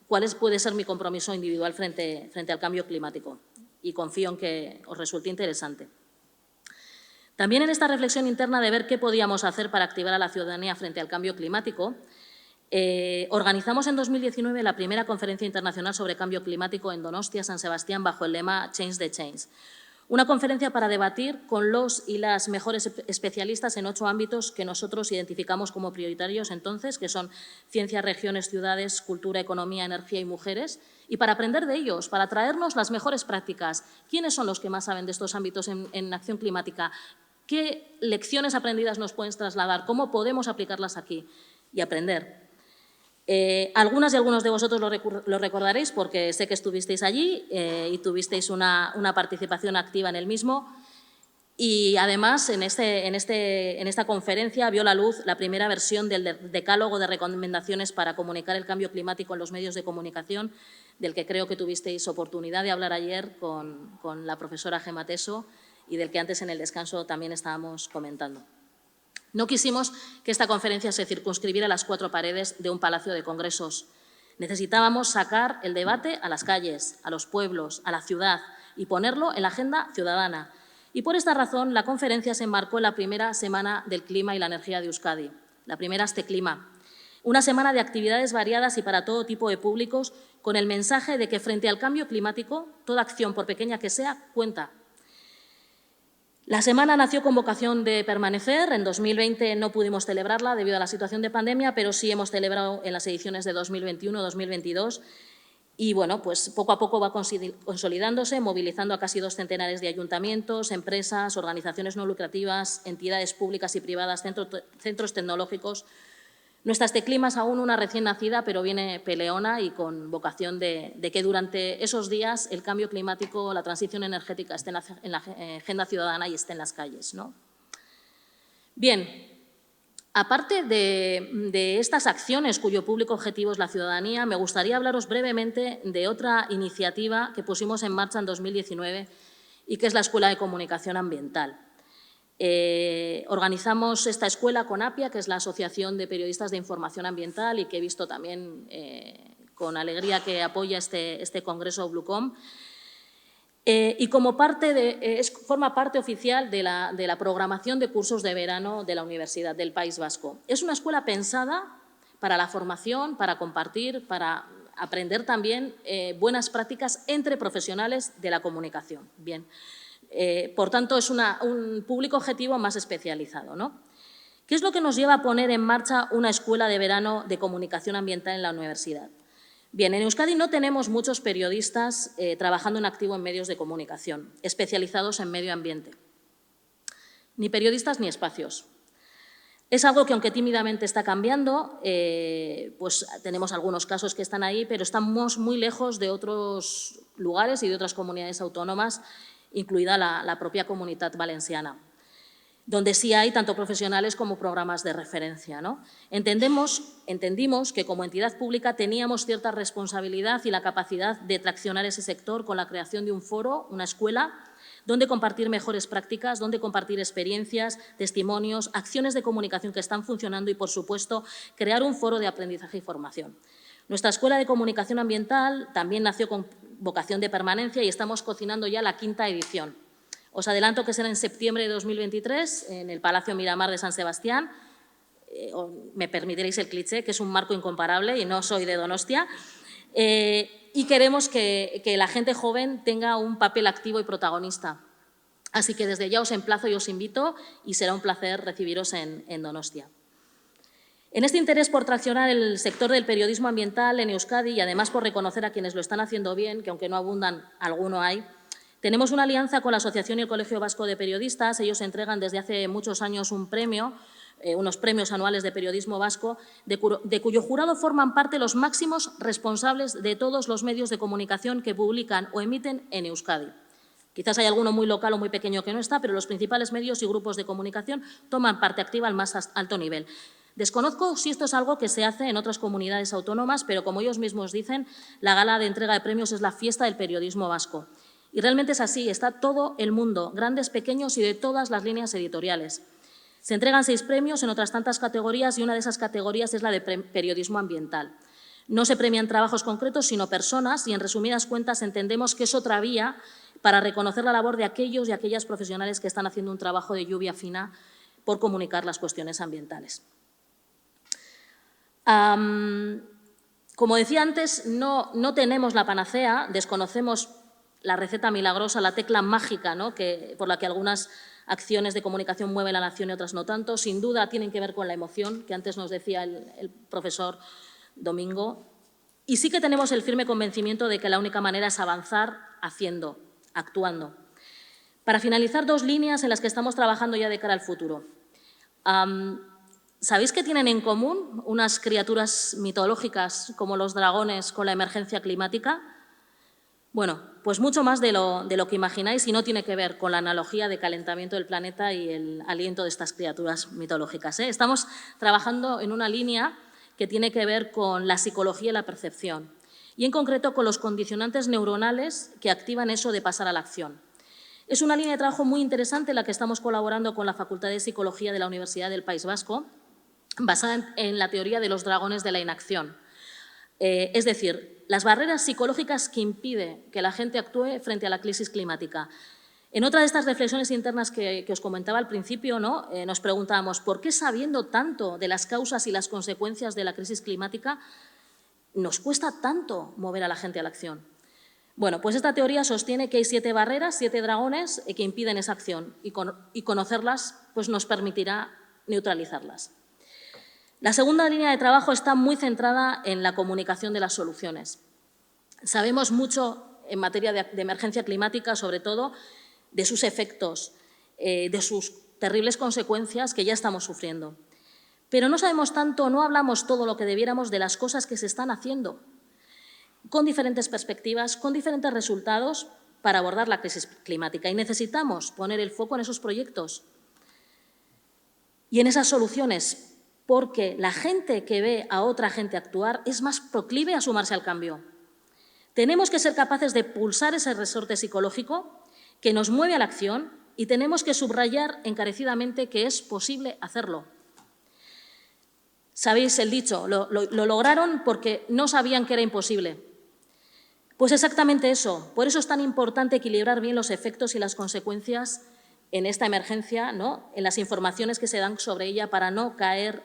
Speaker 4: cuál puede ser mi compromiso individual frente al cambio climático. Y confío en que os resulte interesante. También en esta reflexión interna de ver qué podíamos hacer para activar a la ciudadanía frente al cambio climático, organizamos en 2019 la primera conferencia internacional sobre cambio climático en Donostia, San Sebastián, bajo el lema Change the Change. Una conferencia para debatir con los y las mejores especialistas en 8 ámbitos que nosotros identificamos como prioritarios entonces, que son ciencia, regiones, ciudades, cultura, economía, energía y mujeres, y para aprender de ellos, para traernos las mejores prácticas. ¿Quiénes son los que más saben de estos ámbitos en acción climática? ¿Qué lecciones aprendidas nos pueden trasladar? ¿Cómo podemos aplicarlas aquí? Y aprender. Algunas y algunos de vosotros lo recordaréis porque sé que estuvisteis allí y tuvisteis una participación activa en el mismo. Y además, en esta conferencia vio la luz la primera versión del decálogo de recomendaciones para comunicar el cambio climático en los medios de comunicación, del que creo que tuvisteis oportunidad de hablar ayer con la profesora Gemma Teso y del que antes en el descanso también estábamos comentando. No quisimos que esta conferencia se circunscribiera a las 4 paredes de un palacio de congresos. Necesitábamos sacar el debate a las calles, a los pueblos, a la ciudad y ponerlo en la agenda ciudadana. Y por esta razón, la conferencia se enmarcó en la primera Semana del Clima y la Energía de Euskadi, la primera Asteclima. Una semana de actividades variadas y para todo tipo de públicos, con el mensaje de que frente al cambio climático, toda acción, por pequeña que sea, cuenta. La semana nació con vocación de permanecer. En 2020 no pudimos celebrarla debido a la situación de pandemia, pero sí hemos celebrado en las ediciones de 2021-2022 y, bueno, pues poco a poco va consolidándose, movilizando a casi 2 centenares de ayuntamientos, empresas, organizaciones no lucrativas, entidades públicas y privadas, centros tecnológicos. Nuestra Asteclima es aún una recién nacida, pero viene peleona y con vocación de que durante esos días el cambio climático, la transición energética esté en la agenda ciudadana y esté en las calles, ¿no? Bien, aparte de estas acciones cuyo público objetivo es la ciudadanía, me gustaría hablaros brevemente de otra iniciativa que pusimos en marcha en 2019 y que es la Escuela de Comunicación Ambiental. Organizamos esta escuela con APIA, que es la Asociación de Periodistas de Información Ambiental y que he visto también con alegría que apoya este congreso Bluecom. Y como forma parte oficial de la programación de cursos de verano de la Universidad del País Vasco. Es una escuela pensada para la formación, para compartir, para aprender también buenas prácticas entre profesionales de la comunicación. Bien. Por tanto, es un público objetivo más especializado, ¿no? ¿Qué es lo que nos lleva a poner en marcha una escuela de verano de comunicación ambiental en la universidad? Bien, en Euskadi no tenemos muchos periodistas trabajando en activo en medios de comunicación, especializados en medio ambiente. Ni periodistas ni espacios. Es algo que, aunque tímidamente está cambiando, pues tenemos algunos casos que están ahí, pero estamos muy lejos de otros lugares y de otras comunidades autónomas, incluida la propia Comunitat Valenciana, donde sí hay tanto profesionales como programas de referencia, ¿no? Entendimos que como entidad pública teníamos cierta responsabilidad y la capacidad de traccionar ese sector con la creación de un foro, una escuela, donde compartir mejores prácticas, donde compartir experiencias, testimonios, acciones de comunicación que están funcionando y, por supuesto, crear un foro de aprendizaje y formación. Nuestra Escuela de Comunicación Ambiental también nació con vocación de permanencia y estamos cocinando ya la 5ª edición. Os adelanto que será en septiembre de 2023 en el Palacio Miramar de San Sebastián. Me permitiréis el cliché, que es un marco incomparable y no soy de Donostia. y queremos que la gente joven tenga un papel activo y protagonista. Así que desde ya os emplazo y os invito y será un placer recibiros en Donostia. En este interés por traccionar el sector del periodismo ambiental en Euskadi y además por reconocer a quienes lo están haciendo bien, que aunque no abundan, alguno hay, tenemos una alianza con la Asociación y el Colegio Vasco de Periodistas. Ellos entregan desde hace muchos años un premio, unos premios anuales de periodismo vasco, de cuyo jurado forman parte los máximos responsables de todos los medios de comunicación que publican o emiten en Euskadi. Quizás hay alguno muy local o muy pequeño que no está, pero los principales medios y grupos de comunicación toman parte activa al más alto nivel. Desconozco si esto es algo que se hace en otras comunidades autónomas, pero como ellos mismos dicen, la gala de entrega de premios es la fiesta del periodismo vasco. Y realmente es así, está todo el mundo, grandes, pequeños y de todas las líneas editoriales. Se entregan 6 premios en otras tantas categorías y una de esas categorías es la de periodismo ambiental. No se premian trabajos concretos, sino personas y, en resumidas cuentas, entendemos que es otra vía para reconocer la labor de aquellos y aquellas profesionales que están haciendo un trabajo de lluvia fina por comunicar las cuestiones ambientales. Como decía antes, no tenemos la panacea, desconocemos la receta milagrosa, la tecla mágica, ¿no?, por la que algunas acciones de comunicación mueven a la nación y otras no tanto. Sin duda tienen que ver con la emoción, que antes nos decía el profesor Domingo. Y sí que tenemos el firme convencimiento de que la única manera es avanzar haciendo, actuando. Para finalizar, 2 líneas en las que estamos trabajando ya de cara al futuro. ¿Sabéis qué tienen en común unas criaturas mitológicas como los dragones con la emergencia climática? Bueno, pues mucho más de lo que imagináis y no tiene que ver con la analogía de calentamiento del planeta y el aliento de estas criaturas mitológicas, ¿eh? Estamos trabajando en una línea que tiene que ver con la psicología y la percepción y en concreto con los condicionantes neuronales que activan eso de pasar a la acción. Es una línea de trabajo muy interesante en la que estamos colaborando con la Facultad de Psicología de la Universidad del País Vasco, basada en la teoría de los dragones de la inacción. Es decir, las barreras psicológicas que impiden que la gente actúe frente a la crisis climática. En otra de estas reflexiones internas que os comentaba al principio, ¿no?, nos preguntábamos ¿por qué, sabiendo tanto de las causas y las consecuencias de la crisis climática, nos cuesta tanto mover a la gente a la acción? Bueno, pues esta teoría sostiene que hay 7 barreras, 7 dragones que impiden esa acción y conocerlas pues nos permitirá neutralizarlas. La segunda línea de trabajo está muy centrada en la comunicación de las soluciones. Sabemos mucho en materia de emergencia climática, sobre todo, de sus efectos, de sus terribles consecuencias que ya estamos sufriendo. Pero no sabemos tanto, no hablamos todo lo que debiéramos de las cosas que se están haciendo, con diferentes perspectivas, con diferentes resultados para abordar la crisis climática. Y necesitamos poner el foco en esos proyectos y en esas soluciones, porque la gente que ve a otra gente actuar es más proclive a sumarse al cambio. Tenemos que ser capaces de pulsar ese resorte psicológico que nos mueve a la acción y tenemos que subrayar encarecidamente que es posible hacerlo. Sabéis el dicho, lo lograron porque no sabían que era imposible. Pues exactamente eso. Por eso es tan importante equilibrar bien los efectos y las consecuencias en esta emergencia, ¿no?, en las informaciones que se dan sobre ella para no caer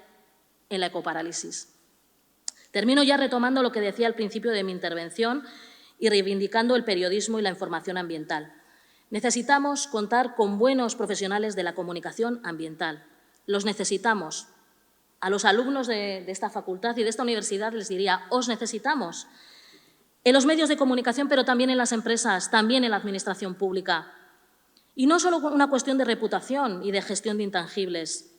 Speaker 4: en la ecoparálisis. Termino ya retomando lo que decía al principio de mi intervención y reivindicando el periodismo y la información ambiental. Necesitamos contar con buenos profesionales de la comunicación ambiental. Los necesitamos. A los alumnos de esta facultad y de esta universidad les diría, os necesitamos. En los medios de comunicación, pero también en las empresas, también en la administración pública. Y no solo una cuestión de reputación y de gestión de intangibles.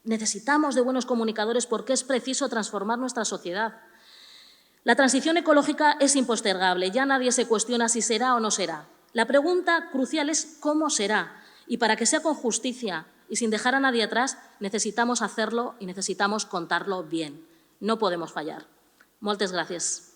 Speaker 4: Necesitamos de buenos comunicadores porque es preciso transformar nuestra sociedad. La transición ecológica es impostergable, ya nadie se cuestiona si será o no será. La pregunta crucial es cómo será, y para que sea con justicia y sin dejar a nadie atrás, necesitamos hacerlo y necesitamos contarlo bien. No podemos fallar. Moltes gràcies.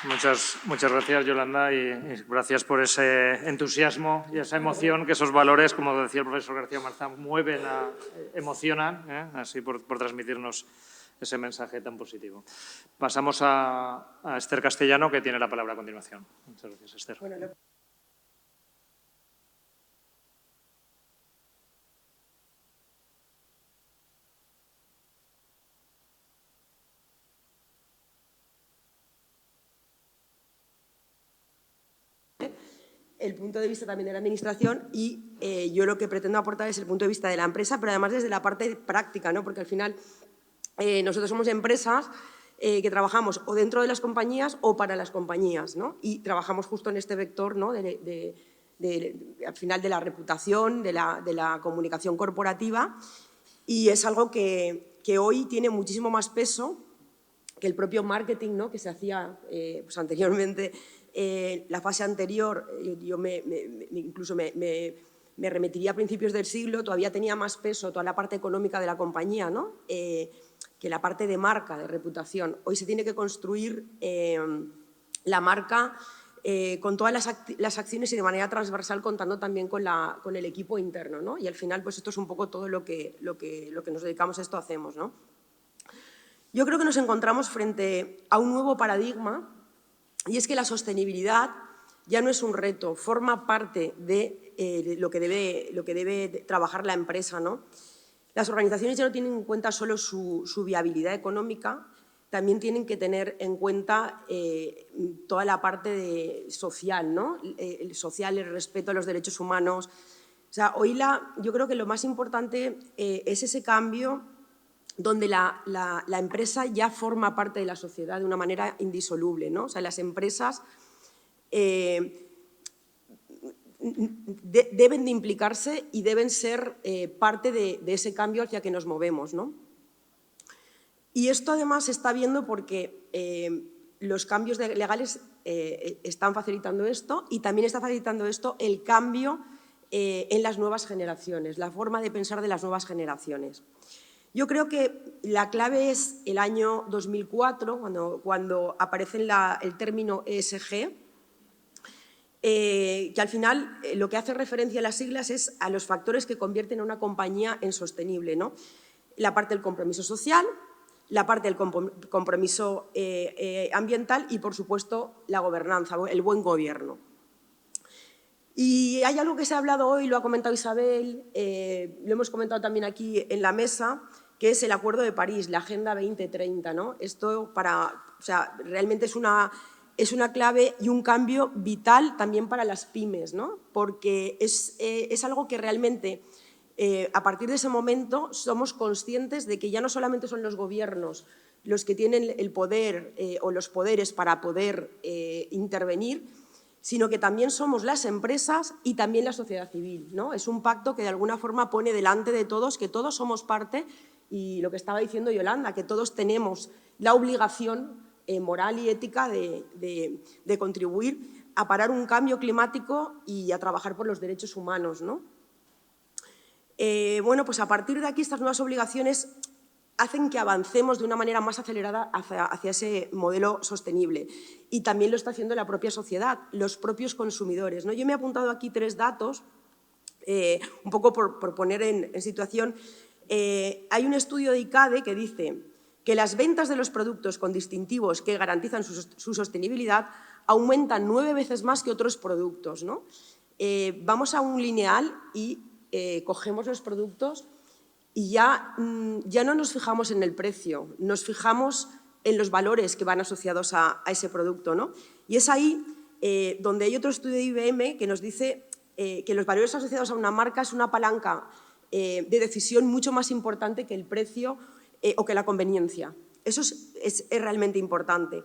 Speaker 1: Muchas gracias, Yolanda, y gracias por ese entusiasmo y esa emoción, que esos valores, como decía el profesor García Marzán, mueven, emocionan, así por transmitirnos ese mensaje tan positivo. Pasamos a Esther Castellano, que tiene la palabra a continuación. Muchas gracias, Esther.
Speaker 3: Bueno, el punto de vista también de la Administración y yo lo que pretendo aportar es el punto de vista de la empresa, pero además desde la parte práctica, ¿no? Porque al final nosotros somos empresas que trabajamos o dentro de las compañías o para las compañías, ¿no? Y trabajamos justo en este vector, ¿no? Al final de la reputación, de la comunicación corporativa, y es algo que hoy tiene muchísimo más peso que el propio marketing, ¿no? Que se hacía pues anteriormente. La fase anterior, yo incluso me remitiría a principios del siglo, todavía tenía más peso toda la parte económica de la compañía, ¿no? Que la parte de marca, de reputación. Hoy se tiene que construir la marca con todas las acciones y de manera transversal, contando también con el equipo interno, ¿no? Y al final, pues esto es un poco todo lo que nos dedicamos a esto hacemos, ¿no? Yo creo que nos encontramos frente a un nuevo paradigma, y es que la sostenibilidad ya no es un reto, forma parte de lo que debe trabajar la empresa, ¿no? Las organizaciones ya no tienen en cuenta solo su viabilidad económica, también tienen que tener en cuenta toda la parte social, ¿no? El social, el respeto a los derechos humanos. O sea, hoy yo creo que lo más importante es ese cambio donde la empresa ya forma parte de la sociedad de una manera indisoluble, ¿no? O sea, las empresas deben de implicarse y deben ser parte de ese cambio hacia que nos movemos, ¿no? Y esto además se está viendo porque los cambios legales están facilitando esto, y también está facilitando esto el cambio en las nuevas generaciones, la forma de pensar de las nuevas generaciones. Yo creo que la clave es el año 2004, cuando aparece el término ESG, que al final lo que hace referencia a las siglas es a los factores que convierten a una compañía en sostenible, ¿no? La parte del compromiso social, la parte del compromiso ambiental y, por supuesto, la gobernanza, el buen gobierno. Y hay algo que se ha hablado hoy, lo ha comentado Isabel, lo hemos comentado también aquí en la mesa, que es el Acuerdo de París, la Agenda 2030, ¿no? Esto realmente es una clave y un cambio vital también para las pymes, ¿no? Porque es algo que realmente, a partir de ese momento, somos conscientes de que ya no solamente son los gobiernos los que tienen el poder o los poderes para poder intervenir, sino que también somos las empresas y también la sociedad civil, ¿no? Es un pacto que de alguna forma pone delante de todos que todos somos parte, y lo que estaba diciendo Yolanda, que todos tenemos la obligación moral y ética de contribuir a parar un cambio climático y a trabajar por los derechos humanos, ¿no? Bueno, pues a partir de aquí estas nuevas obligaciones hacen que avancemos de una manera más acelerada hacia ese modelo sostenible, y también lo está haciendo la propia sociedad, los propios consumidores, ¿no? Yo me he apuntado aquí 3 datos, un poco por poner en situación. Hay un estudio de ICADE que dice que las ventas de los productos con distintivos que garantizan su sostenibilidad aumentan 9 veces más que otros productos, ¿no? Vamos a un lineal y cogemos los productos y ya no nos fijamos en el precio, nos fijamos en los valores que van asociados a ese producto, ¿no? Y es ahí donde hay otro estudio de IBM que nos dice que los valores asociados a una marca es una palanca de decisión mucho más importante que el precio o que la conveniencia. Eso es realmente importante.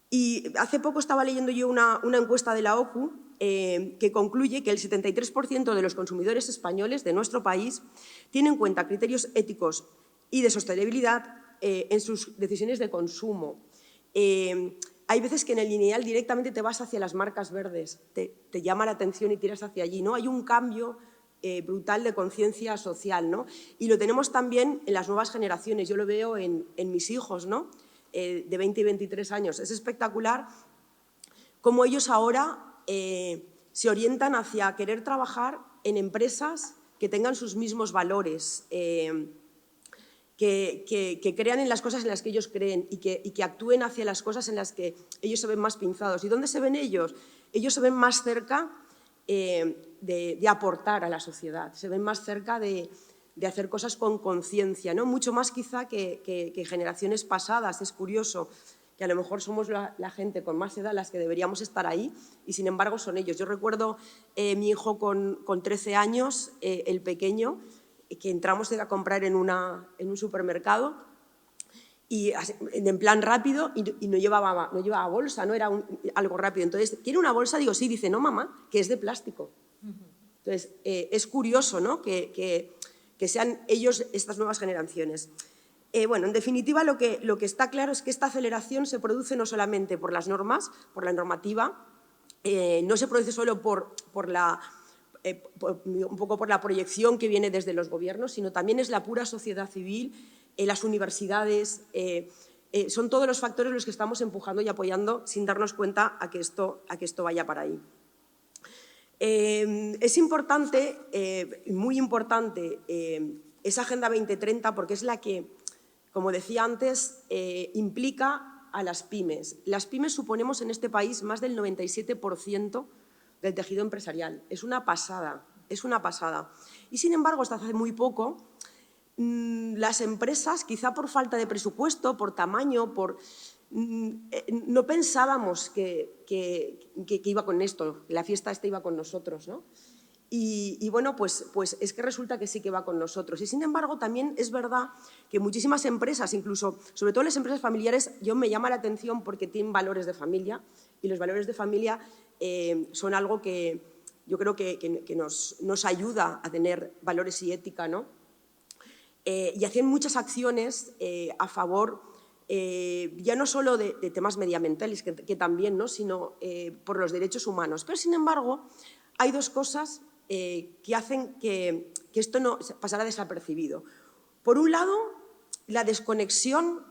Speaker 3: Y hace poco estaba leyendo yo una encuesta de la OCU que concluye que el 73% de los consumidores españoles de nuestro país tienen en cuenta criterios éticos y de sostenibilidad en sus decisiones de consumo. Hay veces que en el lineal directamente te vas hacia las marcas verdes, te llama la atención y tiras hacia allí, ¿no? Hay un cambio brutal de conciencia social, ¿no? Y lo tenemos también en las nuevas generaciones. Yo lo veo en mis hijos, ¿no? De 20 y 23 años. Es espectacular cómo ellos ahora se orientan hacia querer trabajar en empresas que tengan sus mismos valores, que crean en las cosas en las que ellos creen y que actúen hacia las cosas en las que ellos se ven más pinzados. ¿Y dónde se ven ellos? Ellos se ven más cerca de aportar a la sociedad, se ven más cerca de hacer cosas con conciencia, ¿no? Mucho más quizá que generaciones pasadas. Es curioso que a lo mejor somos la gente con más edad las que deberíamos estar ahí y sin embargo son ellos. Yo recuerdo mi hijo con 13 años, el pequeño, que entramos a comprar en un supermercado y en plan rápido y no llevaba bolsa, no era algo rápido. Entonces, ¿quiere una bolsa? Digo, sí. Dice, no, mamá, que es de plástico. Entonces, es curioso, ¿no?, que sean ellos estas nuevas generaciones. Bueno, en definitiva, lo que está claro es que esta aceleración se produce no solamente por las normas, por la normativa, no se produce solo un poco por la proyección que viene desde los gobiernos, sino también es la pura sociedad civil, las universidades, son todos los factores los que estamos empujando y apoyando sin darnos cuenta a que esto vaya para ahí. Es importante, muy importante, esa Agenda 2030 porque es la que, como decía antes, implica a las pymes. Las pymes suponemos en este país más del 97% del tejido empresarial. Es una pasada, es una pasada. Y sin embargo, hasta hace muy poco, las empresas, quizá por falta de presupuesto, por tamaño, no pensábamos que iba con esto, la fiesta esta iba con nosotros, ¿no? Y bueno, pues es que resulta que sí que va con nosotros. Y sin embargo, también es verdad que muchísimas empresas, incluso, sobre todo las empresas familiares, me llama la atención porque tienen valores de familia y los valores de familia son algo que yo creo que nos ayuda a tener valores y ética, ¿no? Y hacen muchas acciones a favor, ya no solo de temas medioambientales, que también, ¿no?, sino por los derechos humanos. Pero, sin embargo, hay dos cosas que hacen que esto no pasara desapercibido. Por un lado, la desconexión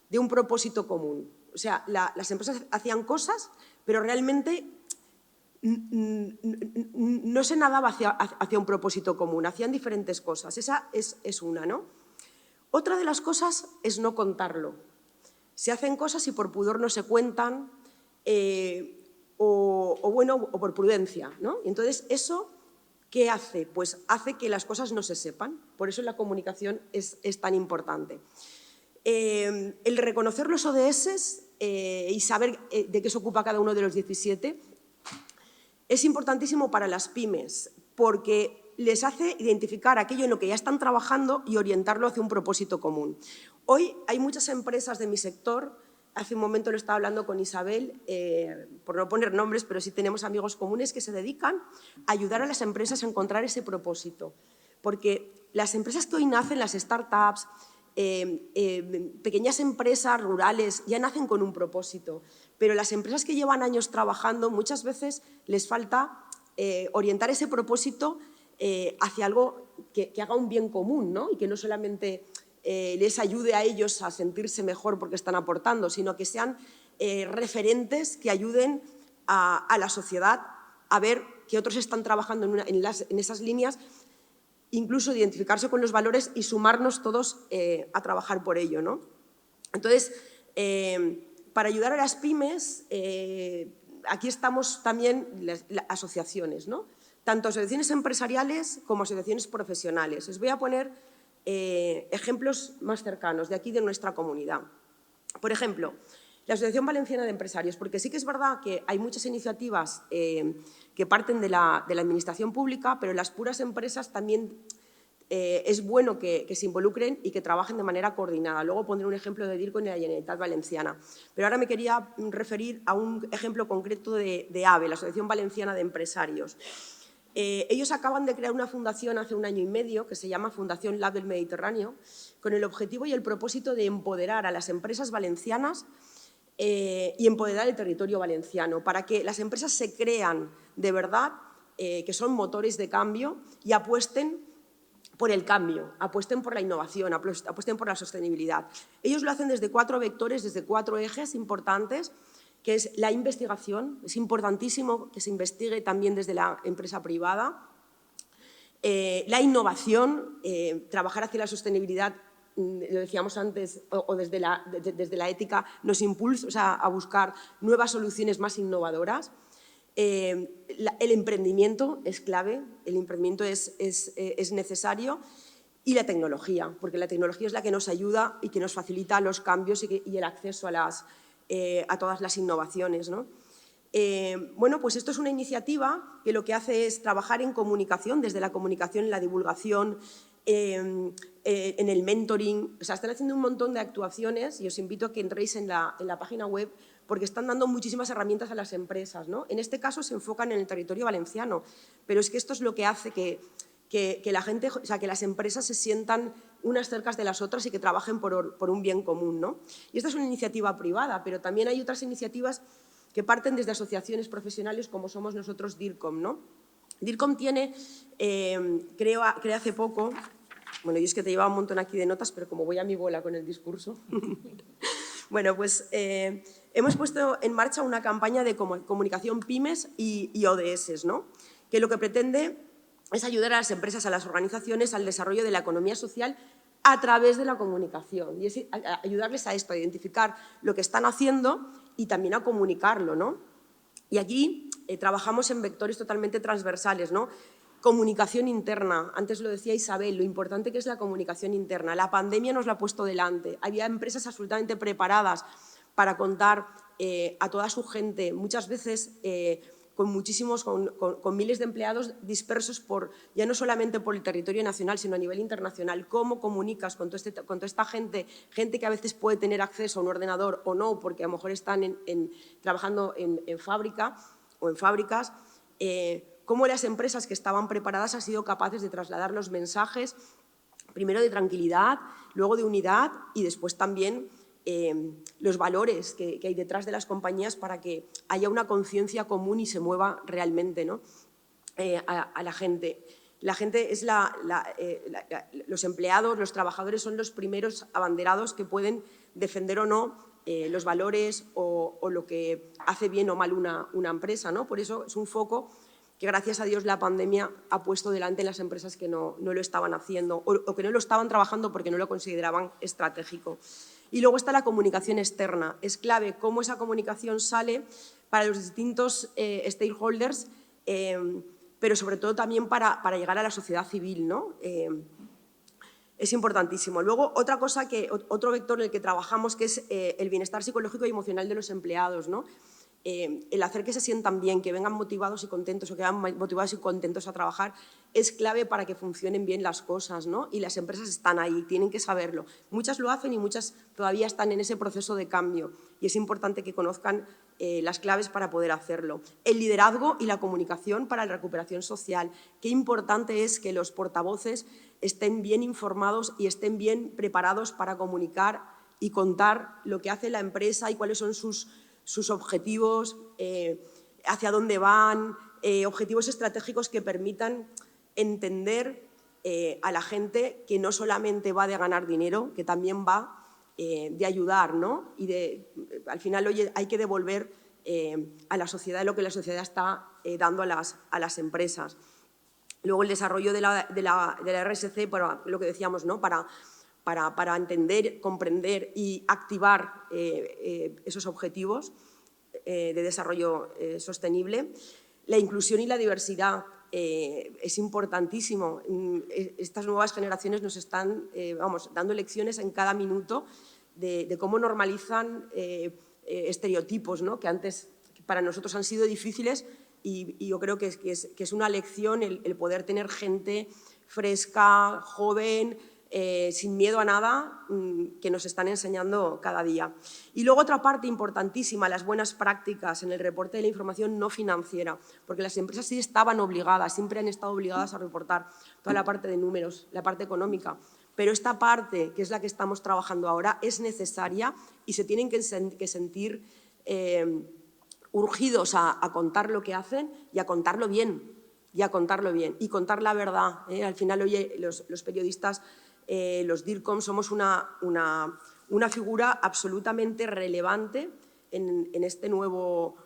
Speaker 3: de un propósito común. O sea, las empresas hacían cosas, pero realmente no se nadaba hacia un propósito común, hacían diferentes cosas. Esa es una, ¿no? Otra de las cosas es no contarlo. Se hacen cosas y por pudor no se cuentan o por prudencia, ¿no? Y entonces, ¿eso qué hace? Pues hace que las cosas no se sepan. Por eso la comunicación es tan importante. El reconocer los ODS y saber de qué se ocupa cada uno de los 17 es importantísimo para las pymes porque les hace identificar aquello en lo que ya están trabajando y orientarlo hacia un propósito común. Hoy hay muchas empresas de mi sector, hace un momento lo estaba hablando con Isabel, por no poner nombres, pero sí tenemos amigos comunes que se dedican a ayudar a las empresas a encontrar ese propósito. Porque las empresas que hoy nacen, las startups, pequeñas empresas rurales, ya nacen con un propósito. Pero las empresas que llevan años trabajando, muchas veces les falta orientar ese propósito hacia algo que haga un bien común, ¿no? Y que no solamente les ayude a ellos a sentirse mejor porque están aportando, sino que sean referentes que ayuden a la sociedad a ver que otros están trabajando en esas líneas, incluso identificarse con los valores y sumarnos todos a trabajar por ello, ¿no? Entonces, para ayudar a las pymes, aquí estamos también las asociaciones, ¿no? Tanto asociaciones empresariales como asociaciones profesionales. Os voy a poner ejemplos más cercanos de aquí, de nuestra comunidad. Por ejemplo, la Asociación Valenciana de Empresarios, porque sí que es verdad que hay muchas iniciativas que parten de la administración pública, pero las puras empresas también es bueno que se involucren y que trabajen de manera coordinada. Luego pondré un ejemplo de DIRCO en la Generalitat Valenciana. Pero ahora me quería referir a un ejemplo concreto de AVE, la Asociación Valenciana de Empresarios. Ellos acaban de crear una fundación hace 1 año y medio que se llama Fundación Lab del Mediterráneo, con el objetivo y el propósito de empoderar a las empresas valencianas y empoderar el territorio valenciano para que las empresas se crean de verdad que son motores de cambio y apuesten por el cambio, apuesten por la innovación, apuesten por la sostenibilidad. Ellos lo hacen desde 4 vectores, desde 4 ejes importantes, que es la investigación, es importantísimo que se investigue también desde la empresa privada, la innovación, trabajar hacia la sostenibilidad, lo decíamos antes, o desde la ética nos impulsa a buscar nuevas soluciones más innovadoras. El emprendimiento es clave, el emprendimiento es necesario y la tecnología, porque la tecnología es la que nos ayuda y que nos facilita los cambios y el acceso a a todas las innovaciones, ¿no? Bueno, pues esto es una iniciativa que lo que hace es trabajar en comunicación, desde la comunicación, en la divulgación, en el mentoring. O sea, están haciendo un montón de actuaciones y os invito a que entréis en la página web porque están dando muchísimas herramientas a las empresas, ¿no? En este caso se enfocan en el territorio valenciano, pero es que esto es lo que hace que la gente, o sea, que las empresas se sientan unas cerca de las otras y que trabajen por un bien común, ¿no? Y esta es una iniciativa privada, pero también hay otras iniciativas que parten desde asociaciones profesionales como somos nosotros DIRCOM, ¿no? DIRCOM tiene, creo hace poco, bueno, yo es que te llevaba un montón aquí de notas, pero como voy a mi bola con el discurso, bueno, pues hemos puesto en marcha una campaña de comunicación pymes y ODS, ¿no? Que lo que pretende es ayudar a las empresas, a las organizaciones, al desarrollo de la economía social a través de la comunicación y es ayudarles a esto, a identificar lo que están haciendo y también a comunicarlo, ¿no? Y aquí trabajamos en vectores totalmente transversales, ¿no? Comunicación interna, antes lo decía Isabel, lo importante que es la comunicación interna. La pandemia nos la ha puesto delante, había empresas absolutamente preparadas para contar a toda su gente, muchas veces con miles de empleados dispersos ya no solamente por el territorio nacional, sino a nivel internacional. ¿Cómo comunicas con toda esta gente que a veces puede tener acceso a un ordenador o no, porque a lo mejor están trabajando en fábrica o en fábricas? Cómo las empresas que estaban preparadas han sido capaces de trasladar los mensajes, primero de tranquilidad, luego de unidad y después también los valores que hay detrás de las compañías para que haya una conciencia común y se mueva realmente, ¿no? A la gente. La gente es los empleados, los trabajadores son los primeros abanderados que pueden defender o no los valores o lo que hace bien o mal una empresa, ¿no? Por eso es un foco que gracias a Dios la pandemia ha puesto delante en las empresas que no lo estaban haciendo o que no lo estaban trabajando porque no lo consideraban estratégico. Y luego está la comunicación externa. Es clave cómo esa comunicación sale para los distintos stakeholders, pero sobre todo también para llegar a la sociedad civil, ¿no? Es importantísimo. Luego, otro vector en el que trabajamos que es el bienestar psicológico y emocional de los empleados, ¿no? El hacer que se sientan bien, que vengan motivados y contentos o que vengan motivados y contentos a trabajar es clave para que funcionen bien las cosas, ¿no? Y las empresas están ahí, tienen que saberlo. Muchas lo hacen y muchas todavía están en ese proceso de cambio y es importante que conozcan las claves para poder hacerlo. El liderazgo y la comunicación para la recuperación social. Qué importante es que los portavoces estén bien informados y estén bien preparados para comunicar y contar lo que hace la empresa y cuáles son sus objetivos, hacia dónde van, objetivos estratégicos que permitan entender a la gente que no solamente va de ganar dinero, que también va de ayudar, ¿no? Y al final hay que devolver a la sociedad lo que la sociedad está dando a las empresas. Luego el desarrollo de la RSC, lo que decíamos, ¿no? Para entender, comprender y activar esos objetivos de desarrollo sostenible. La inclusión y la diversidad es importantísimo. Estas nuevas generaciones nos están dando lecciones en cada minuto de cómo normalizan estereotipos, ¿no? Que antes para nosotros han sido difíciles y yo creo que es una lección el poder tener gente fresca, joven, sin miedo a nada, que nos están enseñando cada día. Y luego otra parte importantísima, las buenas prácticas en el reporte de la información no financiera, porque las empresas sí estaban obligadas, siempre han estado obligadas a reportar toda la parte de números, la parte económica, pero esta parte, que es la que estamos trabajando ahora, es necesaria y se tienen que sentir urgidos a contar lo que hacen y a contarlo bien, y contar la verdad. Al final, oye, los periodistas, los DIRCOM, somos una figura absolutamente relevante en este nuevo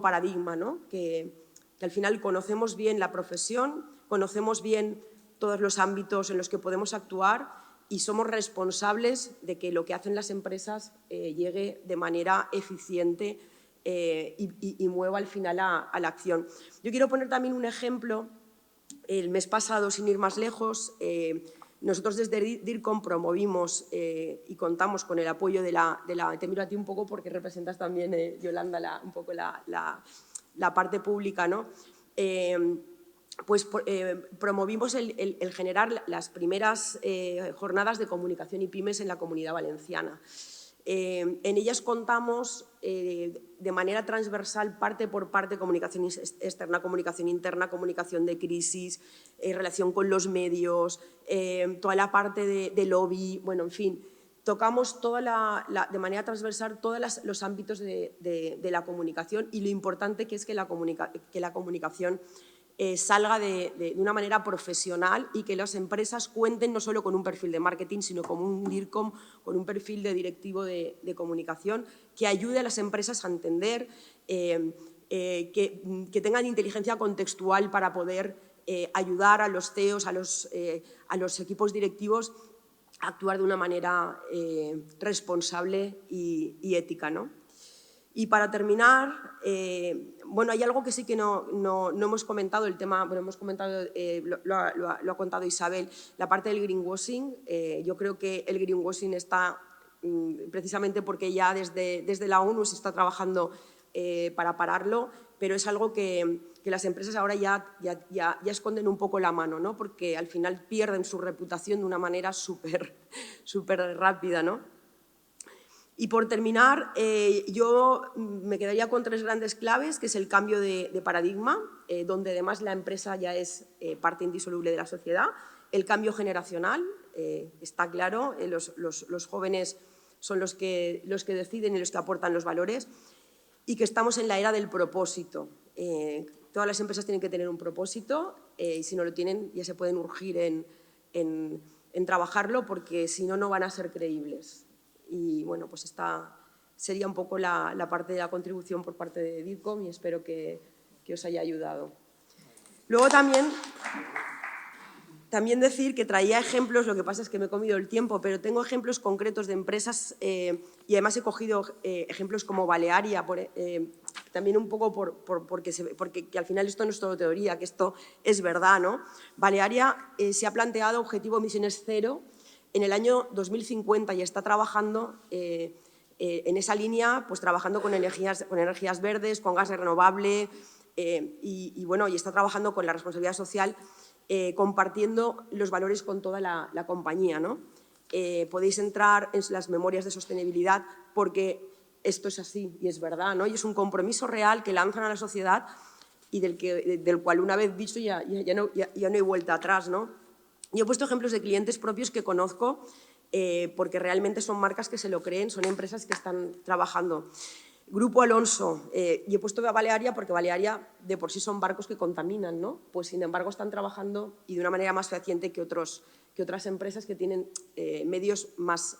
Speaker 3: paradigma, ¿no? Que al final conocemos bien la profesión, conocemos bien todos los ámbitos en los que podemos actuar y somos responsables de que lo que hacen las empresas llegue de manera eficiente y mueva al final a la acción. Yo quiero poner también un ejemplo. El mes pasado, sin ir más lejos, Nosotros desde DIRCOM promovimos y contamos con el apoyo de la... Te miro a ti un poco porque representas también, Yolanda, un poco la parte pública, ¿no? Promovimos el generar las primeras jornadas de comunicación y pymes en la Comunidad Valenciana. En ellas contamos de manera transversal, parte por parte, comunicación externa, comunicación interna, comunicación de crisis, relación con los medios, toda la parte de lobby, bueno, en fin, tocamos de manera transversal todos los ámbitos de la comunicación y lo importante que es que la comunicación salga de una manera profesional y que las empresas cuenten no solo con un perfil de marketing, sino con un DIRCOM, con un perfil de directivo de comunicación que ayude a las empresas a entender, que tengan inteligencia contextual para poder ayudar a los CEOs, a los equipos directivos a actuar de una manera responsable y ética, ¿no? Y para terminar, bueno, hay algo que sí que no hemos comentado, el tema, bueno, hemos comentado, lo ha contado Isabel, la parte del greenwashing. Yo creo que el greenwashing está precisamente porque ya desde la ONU se está trabajando para pararlo, pero es algo que las empresas ahora ya esconden un poco la mano, ¿no? Porque al final pierden su reputación de una manera súper rápida, ¿no? Y por terminar, yo me quedaría con 3 grandes claves, que es el cambio de paradigma, donde además la empresa ya es parte indisoluble de la sociedad, el cambio generacional, está claro, los jóvenes son los que deciden y los que aportan los valores, y que estamos en la era del propósito. Todas las empresas tienen que tener un propósito y si no lo tienen ya se pueden urgir en trabajarlo porque si no, no van a ser creíbles. Y bueno, pues esta sería un poco la parte de la contribución por parte de DIRCOM y espero que os haya ayudado. Luego también decir que traía ejemplos, lo que pasa es que me he comido el tiempo, pero tengo ejemplos concretos de empresas y además he cogido ejemplos como Balearia, también un poco porque al final esto no es todo teoría, que esto es verdad, ¿no? Balearia se ha planteado objetivo emisiones cero en el año 2050 y está trabajando en esa línea, pues trabajando con energías verdes, con gas renovable y está trabajando con la responsabilidad social, compartiendo los valores con toda la compañía, ¿no? Podéis entrar en las memorias de sostenibilidad porque esto es así y es verdad, ¿no? Y es un compromiso real que lanzan a la sociedad y del cual una vez dicho ya no hay vuelta atrás, ¿no? Yo he puesto ejemplos de clientes propios que conozco porque realmente son marcas que se lo creen, son empresas que están trabajando. Grupo Alonso, y he puesto a Balearia porque Balearia de por sí son barcos que contaminan, ¿no? Pues sin embargo están trabajando y de una manera más fehaciente que otras empresas que tienen medios más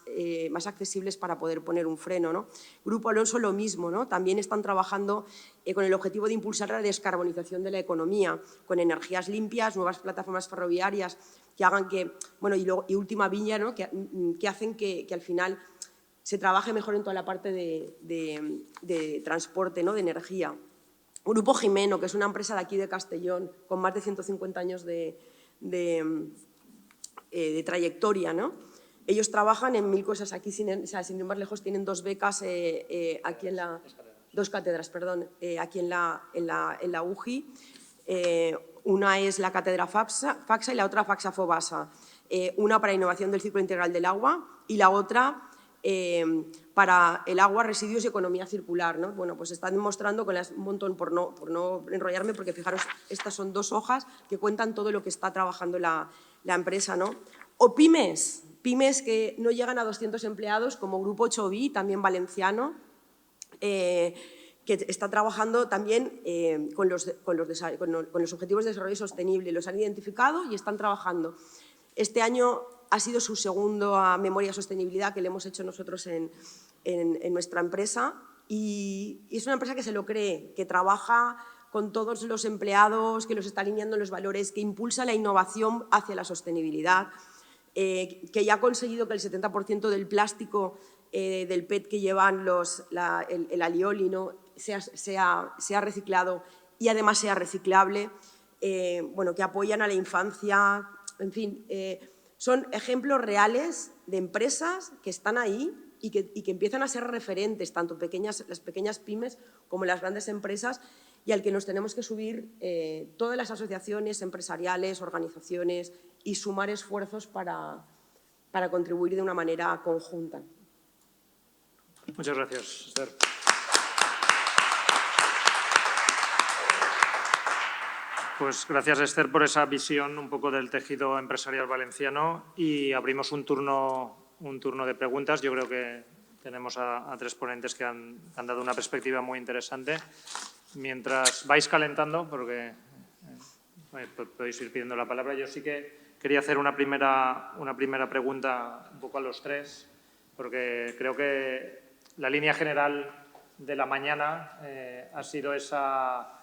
Speaker 3: accesibles para poder poner un freno, ¿no? Grupo Alonso lo mismo, ¿no? También están trabajando con el objetivo de impulsar la descarbonización de la economía, con energías limpias, nuevas plataformas ferroviarias que hagan que, bueno, y Última Viña, ¿no? que hacen que al final se trabaje mejor en toda la parte de transporte, ¿no? De energía. Grupo Jimeno, que es una empresa de aquí de Castellón, con más de 150 años de trayectoria, ¿no? Ellos trabajan en 1000 cosas aquí, sin ir más lejos, tienen 2 becas aquí en la... 2 cátedras, perdón, aquí en la UGI. Una es la cátedra FAXA y la otra FAXA FOBASA. Una para innovación del ciclo integral del agua y la otra para el agua, residuos y economía circular, ¿no? Bueno, pues están demostrando con un montón, por no enrollarme, porque fijaros, estas son 2 hojas que cuentan todo lo que está trabajando la empresa, ¿no? O pymes que no llegan a 200 empleados, como Grupo Choví, también valenciano, que está trabajando también con los objetivos de desarrollo sostenible. Los han identificado y están trabajando. Este año ha sido su segunda memoria de sostenibilidad que le hemos hecho nosotros en nuestra empresa y es una empresa que se lo cree, que trabaja con todos los empleados, que los está alineando en los valores, que impulsa la innovación hacia la sostenibilidad, que ya ha conseguido que el 70% del plástico del PET que llevan el alioli, ¿no? sea reciclado y además sea reciclable, bueno, que apoyan a la infancia, en fin, Son ejemplos reales de empresas que están ahí y que empiezan a ser referentes, tanto las pequeñas pymes como las grandes empresas, y al que nos tenemos que subir todas las asociaciones empresariales, organizaciones, y sumar esfuerzos para contribuir de una manera conjunta.
Speaker 1: Muchas gracias, Esther. Pues gracias, Esther, por esa visión un poco del tejido empresarial valenciano, y abrimos un turno de preguntas. Yo creo que tenemos a tres ponentes que han dado una perspectiva muy interesante. Mientras vais calentando, porque podéis ir pidiendo la palabra, yo sí que quería hacer una primera pregunta un poco a los tres, porque creo que la línea general de la mañana ha sido esa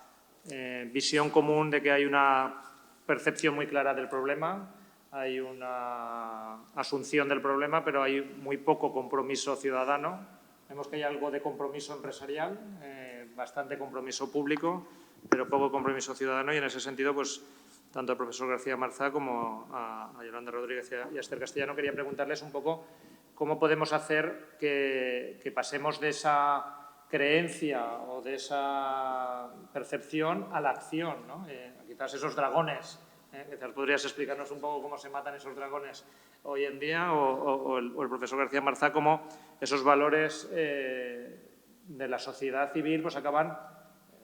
Speaker 1: visión común de que hay una percepción muy clara del problema, hay una asunción del problema, pero hay muy poco compromiso ciudadano. Vemos que hay algo de compromiso empresarial, bastante compromiso público, pero poco compromiso ciudadano, y en ese sentido, pues, tanto al profesor García Marzá como a Yolanda Rodríguez y a Esther Castellano, quería preguntarles un poco cómo podemos hacer que pasemos de esa creencia o de esa percepción a la acción, ¿no? Quizás esos dragones, quizás podrías explicarnos un poco cómo se matan esos dragones hoy en día, o el profesor García Marzá, cómo esos valores de la sociedad civil pues acaban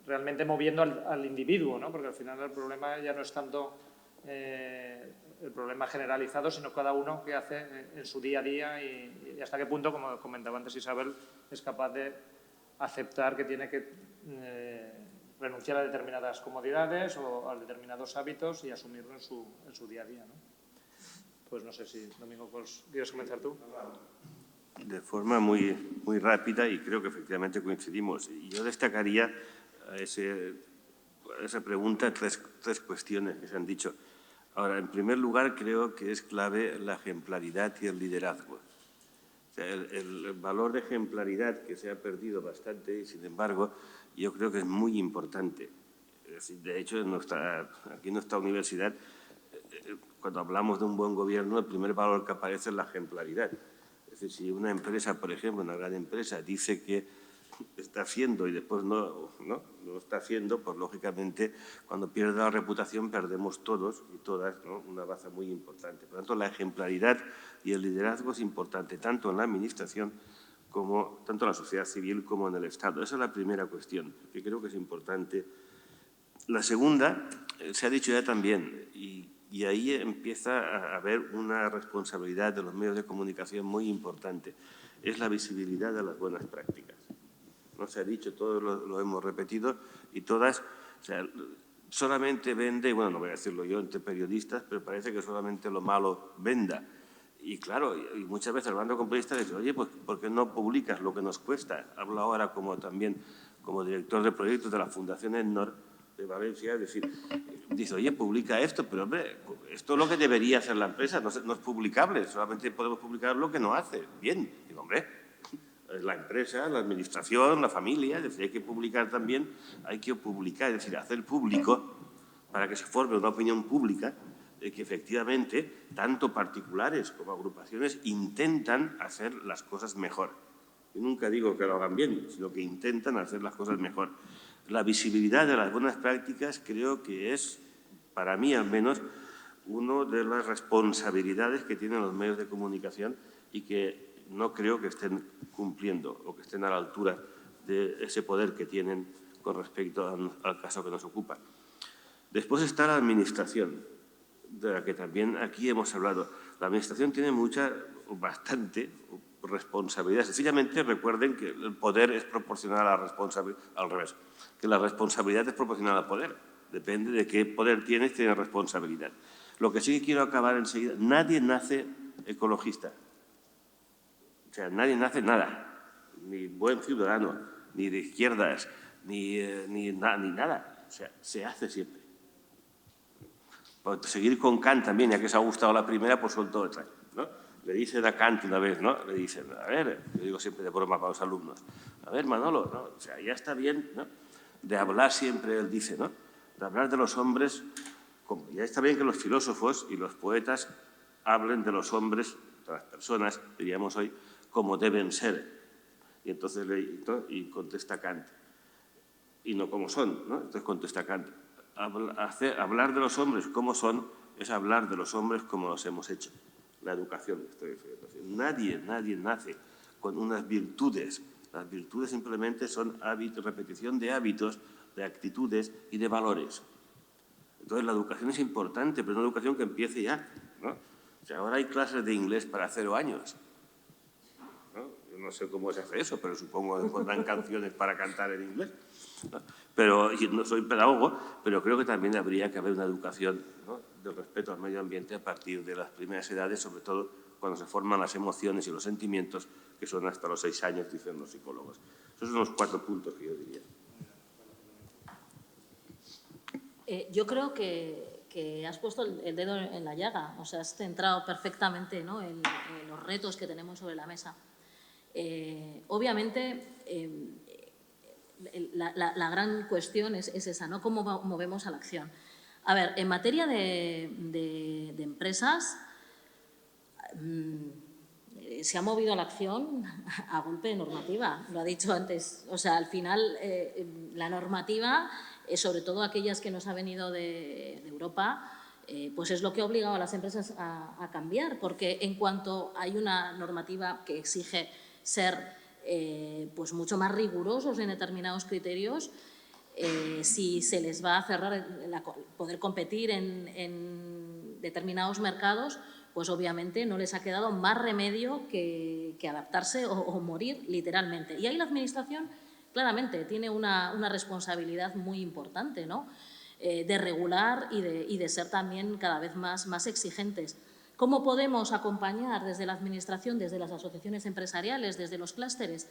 Speaker 1: realmente moviendo al individuo, ¿no? Porque al final el problema ya no es tanto el problema generalizado, sino cada uno que hace en su día a día y hasta qué punto, como comentaba antes Isabel, es capaz de aceptar que tiene que renunciar a determinadas comodidades o a determinados hábitos y asumirlo en su día a día, ¿no? Pues no sé si, Domingo, pues, ¿quieres comenzar tú?
Speaker 2: De forma muy rápida, y creo que efectivamente coincidimos. Yo destacaría a esa pregunta tres cuestiones que se han dicho. Ahora, en primer lugar, creo que es clave la ejemplaridad y el liderazgo. O sea, el valor de ejemplaridad que se ha perdido bastante, y sin embargo, yo creo que es muy importante. Es decir, de hecho, aquí en nuestra universidad, cuando hablamos de un buen gobierno, el primer valor que aparece es la ejemplaridad. Es decir, si una empresa, por ejemplo, una gran empresa, dice que está haciendo y después no está haciendo, pues lógicamente cuando pierde la reputación perdemos todos y todas, ¿no?, una baza muy importante. Por lo tanto, la ejemplaridad y el liderazgo es importante tanto en la administración tanto en la sociedad civil como en el Estado. Esa es la primera cuestión, que creo que es importante. La segunda, se ha dicho ya también, y ahí empieza a haber una responsabilidad de los medios de comunicación muy importante, es la visibilidad de las buenas prácticas. No se ha dicho, todos lo hemos repetido, y todas, o sea, solamente vende, bueno, no voy a decirlo yo entre periodistas, pero parece que solamente lo malo venda. Y claro, y muchas veces hablando con periodistas, dicen, oye, pues ¿por qué no publicas lo que nos cuesta? Hablo ahora también como director de proyectos de la Fundación ENNOR de Valencia, es decir, dice, oye, publica esto, pero hombre, esto es lo que debería hacer la empresa, no es publicable, solamente podemos publicar lo que no hace. Bien, digo, hombre, la empresa, la administración, la familia, es decir, hay que publicar también, es decir, hacer público para que se forme una opinión pública de que efectivamente tanto particulares como agrupaciones intentan hacer las cosas mejor. Yo nunca digo que lo hagan bien, sino que intentan hacer las cosas mejor. La visibilidad de las buenas prácticas creo que es, para mí al menos, una de las responsabilidades que tienen los medios de comunicación y que no creo que estén cumpliendo o que estén a la altura de ese poder que tienen con respecto al caso que nos ocupa. Después está la Administración, de la que también aquí hemos hablado. La Administración tiene bastante responsabilidad. Sencillamente recuerden que el poder es proporcional a la responsabilidad, al revés, que la responsabilidad es proporcional al poder. Depende de qué poder tienes responsabilidad. Lo que sí que quiero acabar enseguida, nadie nace ecologista. O sea, nadie nace nada, ni buen ciudadano, ni de izquierdas, ni nada. O sea, se hace siempre. Por seguir con Kant también, ya que os ha gustado la primera, pues suelto otra, ¿no? Le dice a Kant una vez, ¿no? Le dice, a ver, yo digo siempre de broma para los alumnos, a ver, Manolo, ¿no? O sea, ya está bien, ¿no?, de hablar siempre, él dice, ¿no?, de hablar de los hombres, ya está bien que los filósofos y los poetas hablen de los hombres, de las personas, diríamos hoy, como deben ser. Y entonces contesta Kant. Y no como son, ¿no? Entonces contesta Kant. Hablar de los hombres como son es hablar de los hombres como los hemos hecho. La educación, estoy refiriendo. Nadie nace con unas virtudes. Las virtudes simplemente son repetición de hábitos, de actitudes y de valores. Entonces la educación es importante, pero una educación que empiece ya, ¿no? O sea, ahora hay clases de inglés para 0 años. ¿No? Yo no sé cómo se hace eso, pero supongo que pondrán canciones para cantar en inglés. ¿No? Pero yo no soy pedagogo, pero creo que también habría que haber una educación, ¿no?, del respeto al medio ambiente a partir de las primeras edades, sobre todo cuando se forman las emociones y los sentimientos, que son hasta los 6 años, dicen los psicólogos. Esos son los 4 puntos que yo diría.
Speaker 4: Yo creo que has puesto el dedo en la llaga, o sea, has centrado perfectamente, ¿no?, en los retos que tenemos sobre la mesa. Obviamente, la gran cuestión es esa, ¿no?, cómo movemos a la acción. A ver, en materia de empresas, se ha movido a la acción a golpe de normativa, lo ha dicho antes. O sea, al final, la normativa, sobre todo aquellas que nos ha venido de Europa, pues es lo que ha obligado a las empresas a cambiar, porque en cuanto hay una normativa que exige ser pues mucho más rigurosos en determinados criterios, si se les va a cerrar poder competir en determinados mercados, pues obviamente no les ha quedado más remedio que adaptarse o morir literalmente. Y ahí la Administración claramente tiene una responsabilidad muy importante, ¿no?, de regular y de ser también cada vez más exigentes. ¿Cómo podemos acompañar desde la Administración, desde las asociaciones empresariales, desde los clústeres,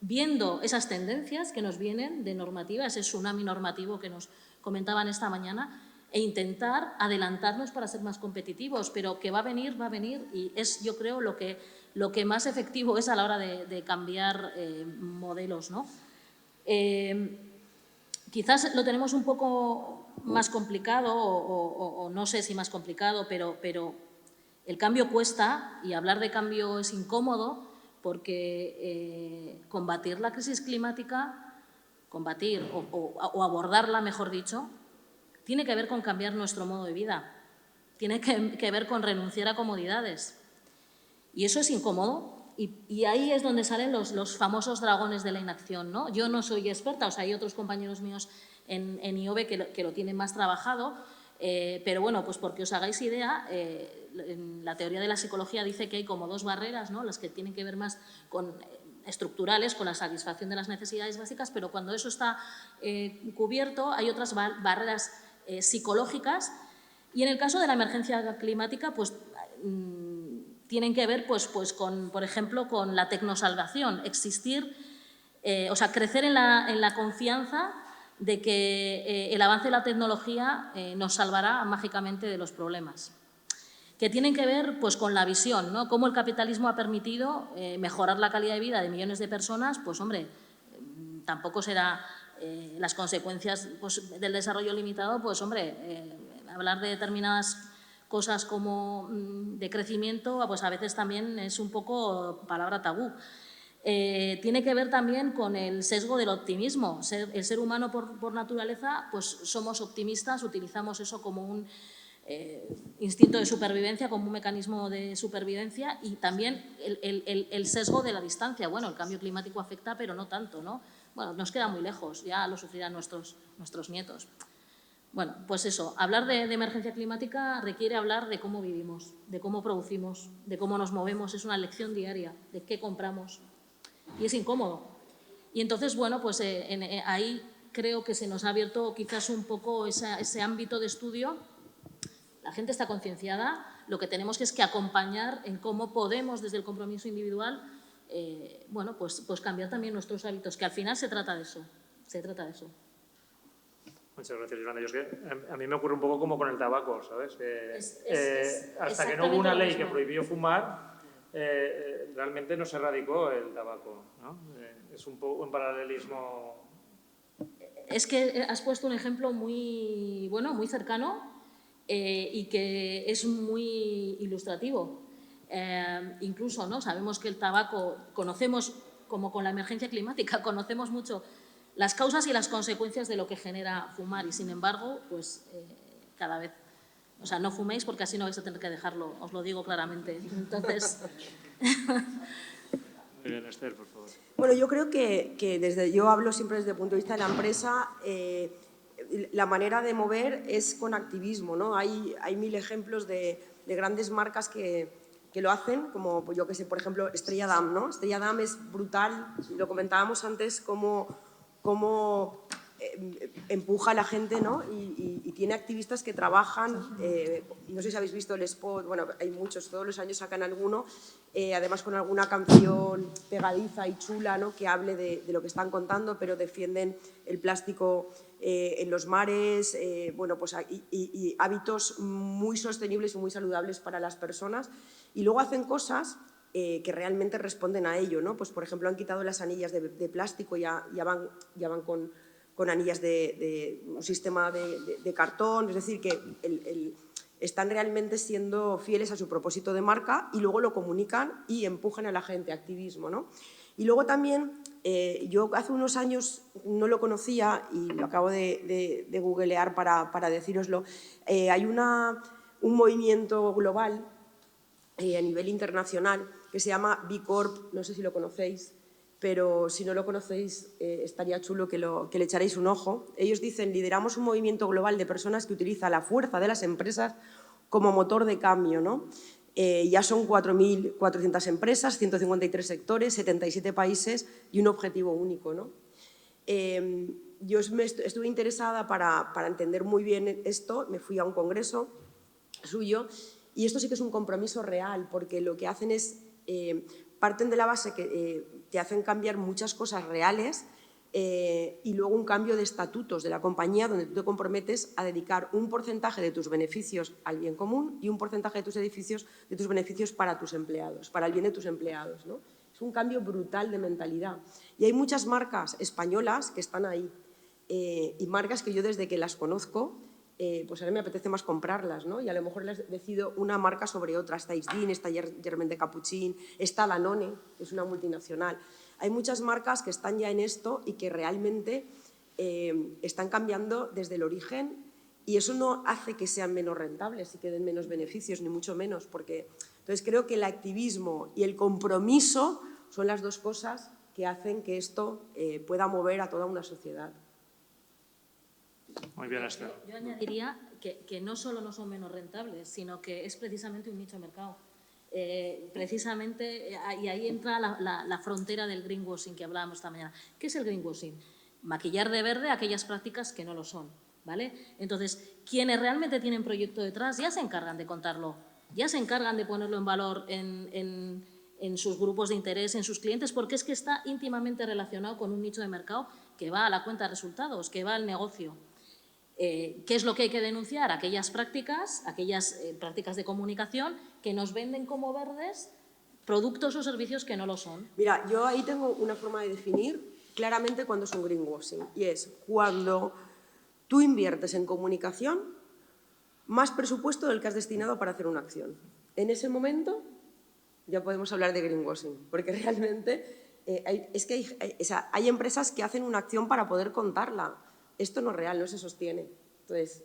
Speaker 4: viendo esas tendencias que nos vienen de normativa, ese tsunami normativo que nos comentaban esta mañana, e intentar adelantarnos para ser más competitivos, pero que va a venir y es, yo creo, lo que más efectivo es a la hora de cambiar modelos, ¿no? Quizás lo tenemos un poco más complicado o no sé si más complicado, pero el cambio cuesta y hablar de cambio es incómodo, porque combatir la crisis climática, o abordarla, mejor dicho, tiene que ver con cambiar nuestro modo de vida, tiene que ver con renunciar a comodidades. Y eso es incómodo y ahí es donde salen los famosos dragones de la inacción, ¿no? Yo no soy experta, o sea, hay otros compañeros míos en IOBE que lo tienen más trabajado, pero bueno, pues porque os hagáis idea, la teoría de la psicología dice que hay como 2 barreras, ¿no?, las que tienen que ver más con estructurales, con la satisfacción de las necesidades básicas, pero cuando eso está cubierto hay otras barreras psicológicas, y en el caso de la emergencia climática, pues tienen que ver, pues con, por ejemplo, con la tecnosalvación, o sea, crecer en la confianza de que el avance de la tecnología nos salvará mágicamente de los problemas, que tienen que ver, pues, con la visión, ¿no?, cómo el capitalismo ha permitido mejorar la calidad de vida de millones de personas. Pues hombre, tampoco será las consecuencias, pues, del desarrollo limitado, pues hombre, hablar de determinadas cosas como de crecimiento, pues a veces también es un poco palabra tabú. Tiene que ver también con el sesgo del optimismo. El ser humano por naturaleza, pues somos optimistas, utilizamos eso como un instinto de supervivencia, como un mecanismo de supervivencia, y también el sesgo de la distancia. Bueno, el cambio climático afecta, pero no tanto, ¿no? Bueno, nos queda muy lejos, ya lo sufrirán nuestros nietos. Bueno, pues eso, hablar de emergencia climática requiere hablar de cómo vivimos, de cómo producimos, de cómo nos movemos. Es una lección diaria de qué compramos y es incómodo. Y entonces, bueno, pues ahí creo que se nos ha abierto quizás un poco ese ámbito de estudio. La gente está concienciada, lo que tenemos es que acompañar en cómo podemos, desde el compromiso individual, bueno, pues cambiar también nuestros hábitos, que al final se trata de eso,
Speaker 1: Muchas gracias, Yolanda. A mí me ocurre un poco como con el tabaco, ¿sabes? Hasta que no hubo una ley que prohibió fumar, realmente no se erradicó el tabaco, ¿no? Es un poco un paralelismo.
Speaker 4: Es que has puesto un ejemplo muy, bueno, muy cercano. y que es muy ilustrativo. Incluso, ¿no? Sabemos que el tabaco, conocemos, como con la emergencia climática, conocemos mucho las causas y las consecuencias de lo que genera fumar y, sin embargo, pues cada vez, o sea, no fuméis porque así no vais a tener que dejarlo, os lo digo claramente. Entonces…
Speaker 1: Muy bien, Esther, por favor.
Speaker 3: Bueno, yo creo que yo hablo siempre desde el punto de vista de la empresa, la manera de mover es con activismo, ¿no? Hay 1000 ejemplos de grandes marcas que lo hacen, como pues yo que sé, por ejemplo, Estrella Damm, ¿no? Estrella Damm es brutal, lo comentábamos antes, cómo empuja a la gente, ¿no? Y tiene activistas que trabajan, no sé si habéis visto el spot, bueno, hay muchos, todos los años sacan alguno, además con alguna canción pegadiza y chula, ¿no? Que hable de lo que están contando, pero defienden el plástico en los mares, bueno, pues, y hábitos muy sostenibles y muy saludables para las personas. Y luego hacen cosas que realmente responden a ello, ¿no? Pues, por ejemplo, han quitado las anillas de plástico, ya van con anillas de un sistema de cartón, es decir, que están realmente siendo fieles a su propósito de marca y luego lo comunican y empujan a la gente, activismo, ¿no? Y luego también, yo hace unos años no lo conocía y lo acabo de googlear para decíroslo, hay un movimiento global a nivel internacional que se llama B Corp, no sé si lo conocéis, pero si no lo conocéis estaría chulo que le echaréis un ojo. Ellos dicen: lideramos un movimiento global de personas que utiliza la fuerza de las empresas como motor de cambio, ¿no? Ya son 4.400 empresas, 153 sectores, 77 países y un objetivo único, ¿no? Yo estuve interesada para entender muy bien esto, me fui a un congreso suyo y esto sí que es un compromiso real, porque lo que hacen es… parten de la base que te hacen cambiar muchas cosas reales y luego un cambio de estatutos de la compañía donde tú te comprometes a dedicar un porcentaje de tus beneficios al bien común y un porcentaje de tus beneficios para tus empleados, para el bien de tus empleados, ¿no? Es un cambio brutal de mentalidad. Y hay muchas marcas españolas que están ahí y marcas que yo desde que las conozco pues a mí me apetece más comprarlas, ¿no? Y a lo mejor les decido una marca sobre otra. Está Isdin, está Germain de Capuchin, está Danone, que es una multinacional. Hay muchas marcas que están ya en esto y que realmente están cambiando desde el origen y eso no hace que sean menos rentables y que den menos beneficios, ni mucho menos, porque entonces creo que el activismo y el compromiso son las dos cosas que hacen que esto pueda mover a toda una sociedad.
Speaker 1: Muy bien, Esther.
Speaker 4: Yo añadiría que no solo no son menos rentables, sino que es precisamente un nicho de mercado. Precisamente, y ahí entra la frontera del greenwashing que hablábamos esta mañana. ¿Qué es el greenwashing? Maquillar de verde aquellas prácticas que no lo son, ¿vale? Entonces, quienes realmente tienen proyecto detrás ya se encargan de contarlo, ya se encargan de ponerlo en valor en sus grupos de interés, en sus clientes, porque es que está íntimamente relacionado con un nicho de mercado que va a la cuenta de resultados, que va al negocio. ¿Qué es lo que hay que denunciar? Aquellas prácticas de comunicación que nos venden como verdes productos o servicios que no lo son.
Speaker 3: Mira, yo ahí tengo una forma de definir claramente cuándo es un greenwashing y es cuando tú inviertes en comunicación más presupuesto del que has destinado para hacer una acción. En ese momento ya podemos hablar de greenwashing, porque realmente hay empresas que hacen una acción para poder contarla. Esto no es real, no se sostiene. Entonces,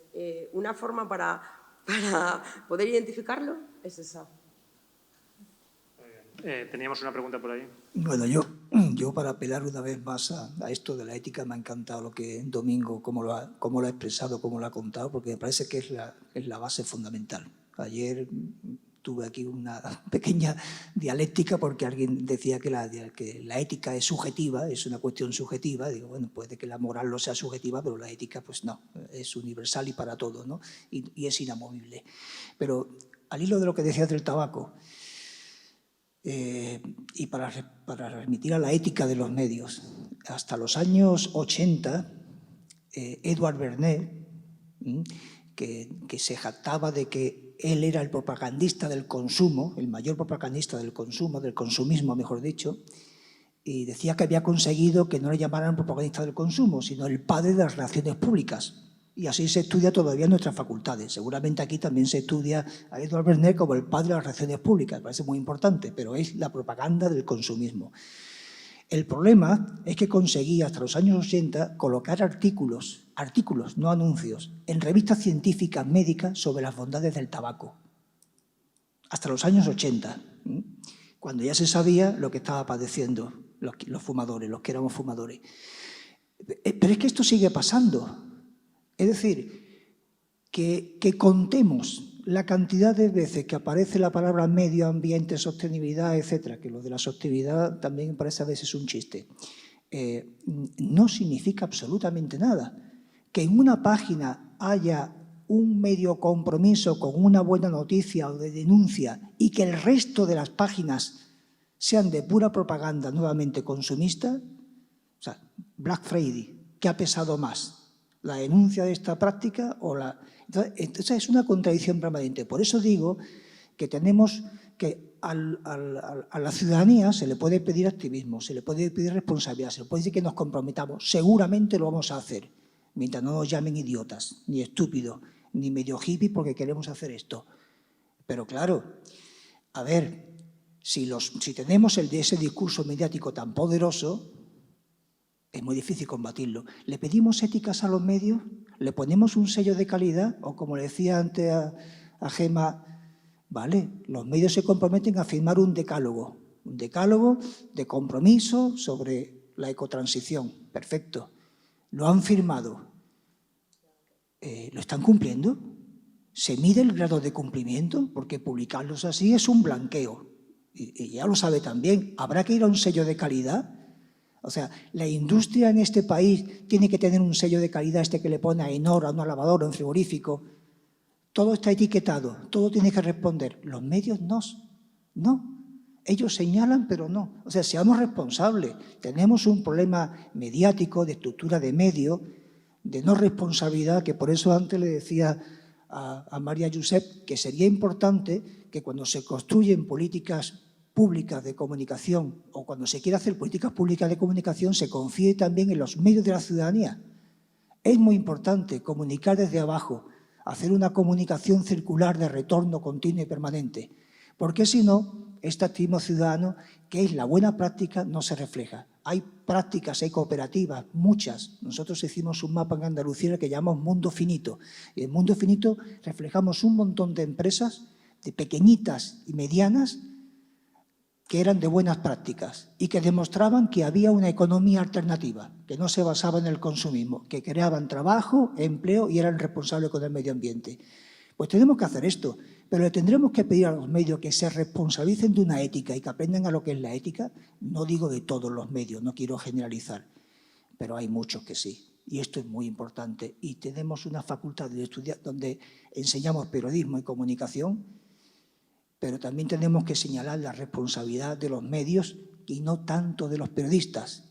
Speaker 3: una forma para poder identificarlo es esa.
Speaker 1: Teníamos una pregunta por ahí.
Speaker 5: Bueno, yo para apelar una vez más a esto de la ética me ha encantado lo que Domingo, cómo lo ha expresado, cómo lo ha contado, porque me parece que es la base fundamental. Ayer tuve aquí una pequeña dialéctica porque alguien decía que la ética es subjetiva, es una cuestión subjetiva. Digo, bueno, puede que la moral no sea subjetiva, pero la ética pues no, es universal y para todos, ¿no? Y es inamovible. Pero al hilo de lo que decías del tabaco, y para remitir a la ética de los medios, hasta los años 80, Edward Bernays, que se jactaba de que él era el propagandista del consumo, el mayor propagandista del consumo, del consumismo, mejor dicho, y decía que había conseguido que no le llamaran propagandista del consumo, sino el padre de las relaciones públicas. Y así se estudia todavía en nuestras facultades. Seguramente aquí también se estudia a Edward Bernays como el padre de las relaciones públicas. Me parece muy importante, pero es la propaganda del consumismo. El problema es que conseguí hasta los años 80 colocar artículos, no anuncios, en revistas científicas médicas sobre las bondades del tabaco. Hasta los años 80, cuando ya se sabía lo que estaba padeciendo los fumadores, los que éramos fumadores. Pero es que esto sigue pasando. Es decir, que contemos la cantidad de veces que aparece la palabra medio ambiente, sostenibilidad, etcétera, que lo de la sostenibilidad también me parece a veces un chiste, no significa absolutamente nada. Que en una página haya un medio compromiso con una buena noticia o de denuncia y que el resto de las páginas sean de pura propaganda nuevamente consumista, o sea, Black Friday, ¿qué ha pesado más? ¿La denuncia de esta práctica o la...? Entonces es una contradicción permanente. Por eso digo que tenemos que a la ciudadanía se le puede pedir activismo, se le puede pedir responsabilidad, se le puede decir que nos comprometamos. Seguramente lo vamos a hacer, mientras no nos llamen idiotas, ni estúpidos, ni medio hippie porque queremos hacer esto. Pero claro, a ver, si tenemos ese discurso mediático tan poderoso, es muy difícil combatirlo. ¿Le pedimos éticas a los medios? ¿Le ponemos un sello de calidad? O como le decía antes a Gemma, vale, los medios se comprometen a firmar un decálogo de compromiso sobre la ecotransición. Perfecto. Lo han firmado. ¿Lo están cumpliendo? ¿Se mide el grado de cumplimiento? Porque publicarlos así es un blanqueo. Y ya lo sabe también. ¿Habrá que ir a un sello de calidad? O sea, la industria en este país tiene que tener un sello de calidad que le pone a Enor, a una lavadora, a un frigorífico. Todo está etiquetado, todo tiene que responder. Los medios no. Ellos señalan, pero no. O sea, seamos responsables. Tenemos un problema mediático, de estructura de medio, de no responsabilidad, que por eso antes le decía a María Josep que sería importante que cuando se construyen políticas públicas de comunicación o cuando se quiere hacer políticas públicas de comunicación se confíe también en los medios de la ciudadanía. Es muy importante comunicar desde abajo, hacer una comunicación circular de retorno continuo y permanente, porque si no, este activismo ciudadano, que es la buena práctica, no se refleja. Hay prácticas, hay cooperativas, muchas. Nosotros hicimos un mapa en Andalucía que llamamos Mundo Finito. Y en Mundo Finito reflejamos un montón de empresas, de pequeñitas y medianas, que eran de buenas prácticas y que demostraban que había una economía alternativa, que no se basaba en el consumismo, que creaban trabajo, empleo y eran responsables con el medio ambiente. Pues tenemos que hacer esto, pero le tendremos que pedir a los medios que se responsabilicen de una ética y que aprendan a lo que es la ética. No digo de todos los medios, no quiero generalizar, pero hay muchos que sí. Y esto es muy importante. Y tenemos una facultad de estudiar donde enseñamos periodismo y comunicación, pero también tenemos que señalar la responsabilidad de los medios y no tanto de los periodistas,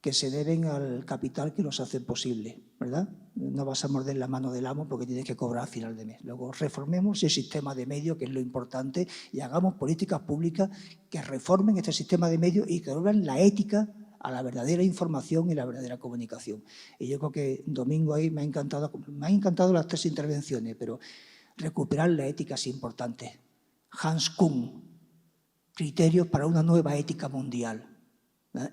Speaker 5: que se deben al capital que los hace posible, ¿verdad? No vas a morder la mano del amo porque tienes que cobrar a final de mes. Luego reformemos el sistema de medios, que es lo importante, y hagamos políticas públicas que reformen este sistema de medios y que devuelvan la ética a la verdadera información y la verdadera comunicación. Y yo creo que Domingo ahí me han encantado las tres intervenciones, pero recuperar la ética es importante. Hans Kuhn, criterios para una nueva ética mundial.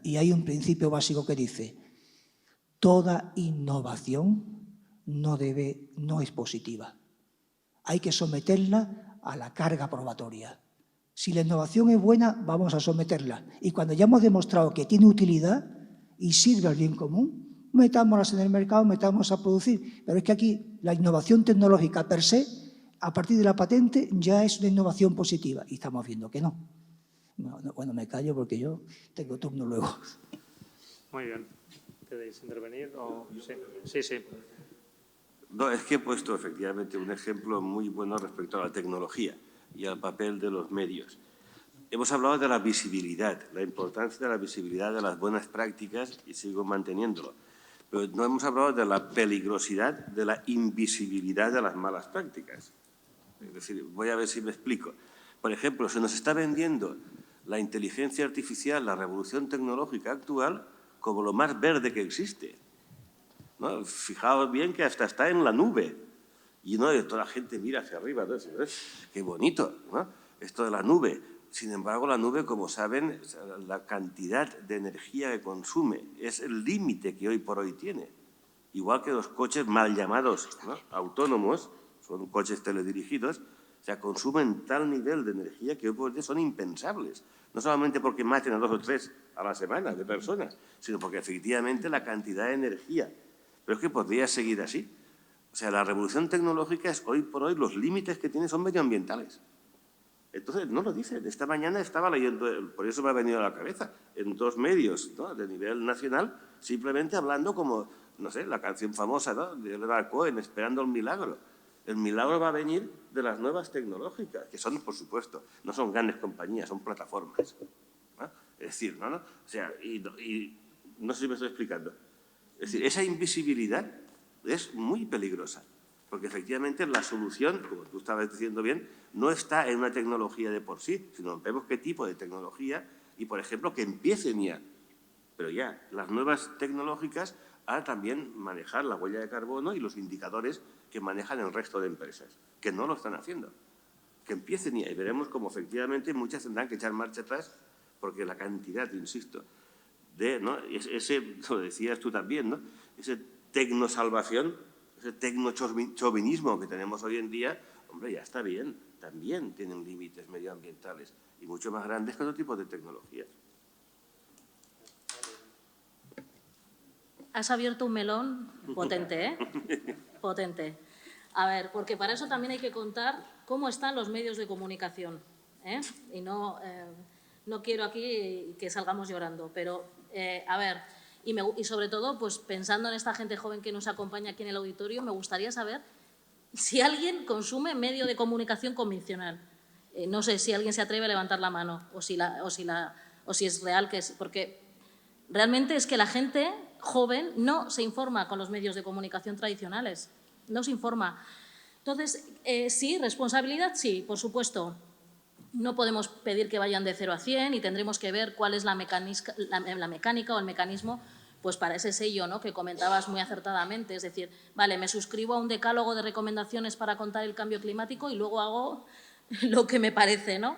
Speaker 5: Y hay un principio básico que dice, toda innovación no es positiva. Hay que someterla a la carga probatoria. Si la innovación es buena, vamos a someterla. Y cuando ya hemos demostrado que tiene utilidad y sirve al bien común, metámoslas en el mercado, metámoslas a producir. Pero es que aquí la innovación tecnológica per se, a partir de la patente, ya es una innovación positiva. Y estamos viendo que no. Bueno, me callo porque yo tengo turno luego.
Speaker 1: Muy bien. ¿Queréis intervenir? ¿O? Sí.
Speaker 2: No, es que he puesto efectivamente un ejemplo muy bueno respecto a la tecnología y al papel de los medios. Hemos hablado de la visibilidad, la importancia de la visibilidad de las buenas prácticas y sigo manteniéndolo. Pero no hemos hablado de la peligrosidad de la invisibilidad de las malas prácticas. Es decir, voy a ver si me explico. Por ejemplo, se nos está vendiendo la inteligencia artificial, la revolución tecnológica actual, como lo más verde que existe. ¿no? Fijaos bien que hasta está en la nube. Y ¿no? Toda la gente mira hacia arriba, ¿no? Qué bonito, ¿no? Esto de la nube. Sin embargo, la nube, como saben, la cantidad de energía que consume es el límite que hoy por hoy tiene. Igual que los coches mal llamados, ¿no? Autónomos, son coches teledirigidos, o sea, consumen tal nivel de energía que hoy por hoy son impensables. No solamente porque maten a 2 o 3 a la semana de personas, sino porque efectivamente la cantidad de energía. Pero es que podría seguir así. O sea, la revolución tecnológica es hoy por hoy, los límites que tiene son medioambientales. Entonces, no lo dicen. Esta mañana estaba leyendo, por eso me ha venido a la cabeza, en 2 medios, ¿no?, de nivel nacional, simplemente hablando como, no sé, la canción famosa, ¿no?, de Leonard Cohen, Esperando el milagro. El milagro va a venir de las nuevas tecnológicas, que son, por supuesto, no son grandes compañías, son plataformas, ¿no? Es decir, ¿no? O sea, y no sé si me estoy explicando. Es decir, esa invisibilidad es muy peligrosa, porque efectivamente la solución, como tú estabas diciendo bien, no está en una tecnología de por sí, sino vemos qué tipo de tecnología y, por ejemplo, que empiecen ya. Pero ya, las nuevas tecnológicas a también manejar la huella de carbono y los indicadores que manejan el resto de empresas, que no lo están haciendo. Que empiecen ya y veremos cómo efectivamente muchas tendrán que echar marcha atrás, porque la cantidad, insisto, de, ¿no?, ese, lo decías tú también, ¿no?, ese tecnosalvación, ese tecnochauvinismo que tenemos hoy en día, hombre, ya está bien, también tienen límites medioambientales y mucho más grandes que otro tipo de tecnologías.
Speaker 4: Has abierto un melón potente, ¿eh? Potente. A ver, porque para eso también hay que contar cómo están los medios de comunicación, ¿eh? Y no quiero aquí que salgamos llorando, pero, a ver, y sobre todo, pues pensando en esta gente joven que nos acompaña aquí en el auditorio, me gustaría saber si alguien consume medio de comunicación convencional. No sé si alguien se atreve a levantar la mano o si es real que es, porque realmente es que la gente joven no se informa con los medios de comunicación tradicionales, no se informa. Entonces, sí, responsabilidad, sí, por supuesto. No podemos pedir que vayan de 0 a 100 y tendremos que ver cuál es la mecánica o el mecanismo, pues para ese sello, ¿no?, que comentabas muy acertadamente. Es decir, vale, me suscribo a un decálogo de recomendaciones para contar el cambio climático y luego hago lo que me parece, ¿no?,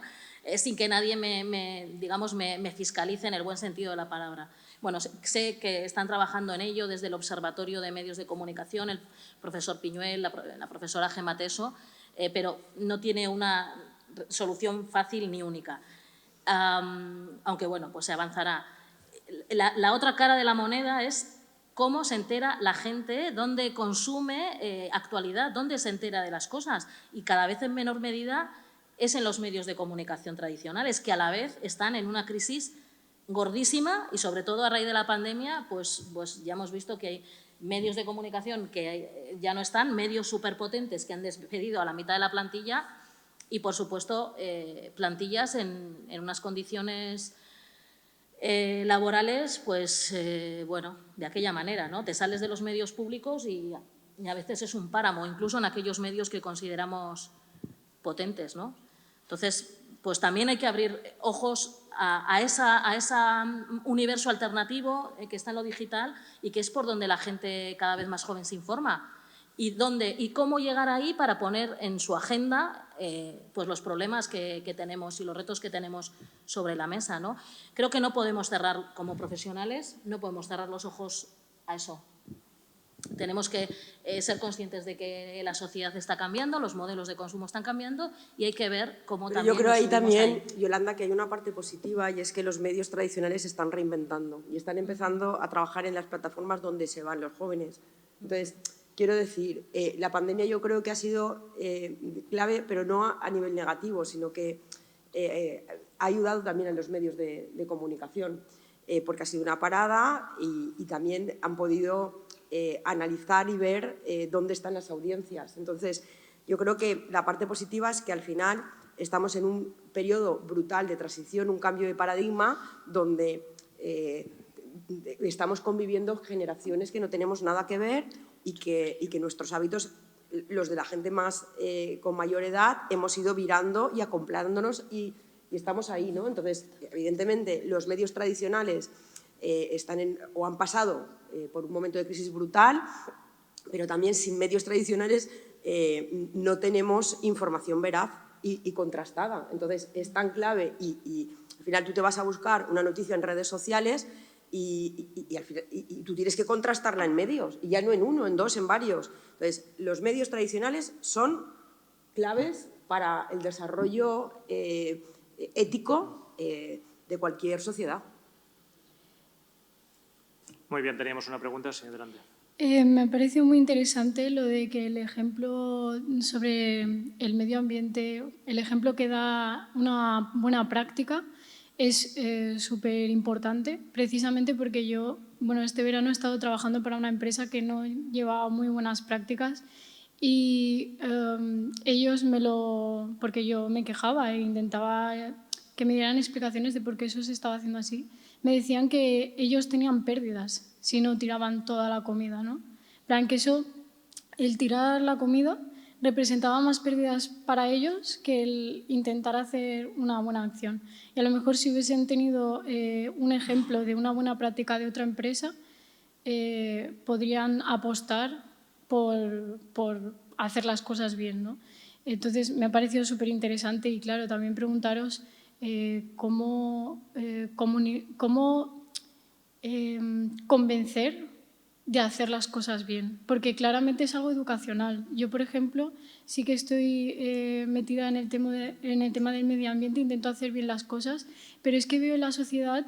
Speaker 4: sin que nadie me fiscalice en el buen sentido de la palabra. Bueno, sé que están trabajando en ello desde el Observatorio de Medios de Comunicación, el profesor Piñuel, la profesora Gemma Teso, pero no tiene una solución fácil ni única. Aunque, bueno, pues se avanzará. La otra cara de la moneda es cómo se entera la gente, dónde consume actualidad, dónde se entera de las cosas. Y cada vez en menor medida es en los medios de comunicación tradicionales, que a la vez están en una crisis gordísima y, sobre todo, a raíz de la pandemia, pues ya hemos visto que hay medios de comunicación que ya no están, medios superpotentes que han despedido a la mitad de la plantilla y, por supuesto, plantillas en unas condiciones laborales, pues, bueno, de aquella manera, ¿no? Te sales de los medios públicos y a veces es un páramo, incluso en aquellos medios que consideramos potentes, ¿no? Entonces, pues también hay que abrir ojos a ese universo alternativo que está en lo digital y que es por donde la gente cada vez más joven se informa. Y cómo llegar ahí para poner en su agenda pues los problemas que tenemos y los retos que tenemos sobre la mesa, ¿no? Creo que no podemos cerrar, como profesionales, no podemos cerrar los ojos a eso. Tenemos que ser conscientes de que la sociedad está cambiando, los modelos de consumo están cambiando y hay que ver cómo también.
Speaker 3: Yo creo ahí también, Yolanda, que hay una parte positiva y es que los medios tradicionales se están reinventando y están empezando a trabajar en las plataformas donde se van los jóvenes. Entonces, quiero decir, la pandemia yo creo que ha sido clave, pero no a nivel negativo, sino que ha ayudado también a los medios de comunicación, porque ha sido una parada y también han podido analizar y ver dónde están las audiencias. Entonces, yo creo que la parte positiva es que al final estamos en un periodo brutal de transición, un cambio de paradigma donde estamos conviviendo generaciones que no tenemos nada que ver y que nuestros hábitos, los de la gente más con mayor edad, hemos ido virando y acoplándonos y estamos ahí, ¿no? Entonces, evidentemente, los medios tradicionales están o han pasado por un momento de crisis brutal, pero también sin medios tradicionales no tenemos información veraz y contrastada. Entonces, es tan clave y al final tú te vas a buscar una noticia en redes sociales y tú tienes que contrastarla en medios, y ya no en uno, en dos, en varios. Entonces, los medios tradicionales son claves para el desarrollo ético de cualquier sociedad.
Speaker 1: Muy bien, teníamos una pregunta. Sí, adelante.
Speaker 6: Me ha parecido muy interesante lo de que el ejemplo sobre el medio ambiente, el ejemplo que da una buena práctica es súper importante, precisamente porque yo, este verano he estado trabajando para una empresa que no llevaba muy buenas prácticas y ellos porque yo me quejaba e intentaba que me dieran explicaciones de por qué eso se estaba haciendo así, me decían que ellos tenían pérdidas si no tiraban toda la comida, ¿no? En plan, que el tirar la comida representaba más pérdidas para ellos que el intentar hacer una buena acción. Y a lo mejor si hubiesen tenido un ejemplo de una buena práctica de otra empresa, podrían apostar por hacer las cosas bien, ¿no? Entonces, me ha parecido súper interesante y, claro, también preguntaros cómo convencer de hacer las cosas bien, porque claramente es algo educacional. Yo, por ejemplo, sí que estoy metida en el tema del medio ambiente, intento hacer bien las cosas, pero es que veo en la sociedad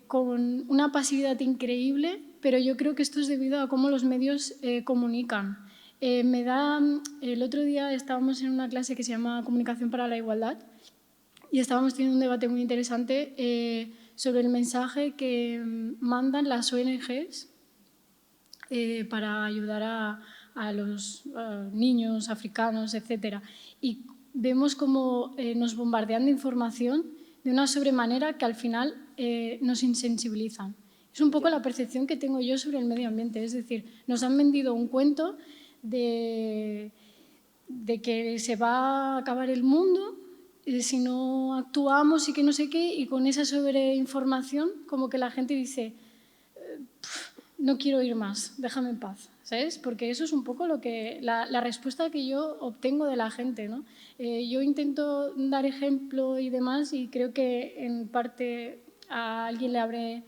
Speaker 6: con una pasividad increíble, pero yo creo que esto es debido a cómo los medios comunican. El otro día estábamos en una clase que se llama Comunicación para la Igualdad y estábamos teniendo un debate muy interesante sobre el mensaje que mandan las ONGs para ayudar a los niños africanos, etc. Y vemos cómo nos bombardean de información de una sobremanera que al final nos insensibilizan. Es un poco la percepción que tengo yo sobre el medio ambiente, es decir, nos han vendido un cuento de que se va a acabar el mundo si no actuamos y que no sé qué, y con esa sobreinformación como que la gente dice no quiero ir más, déjame en paz, ¿sabes? Porque eso es un poco la respuesta que yo obtengo de la gente, ¿no? Yo intento dar ejemplo y demás y creo que en parte a alguien le habré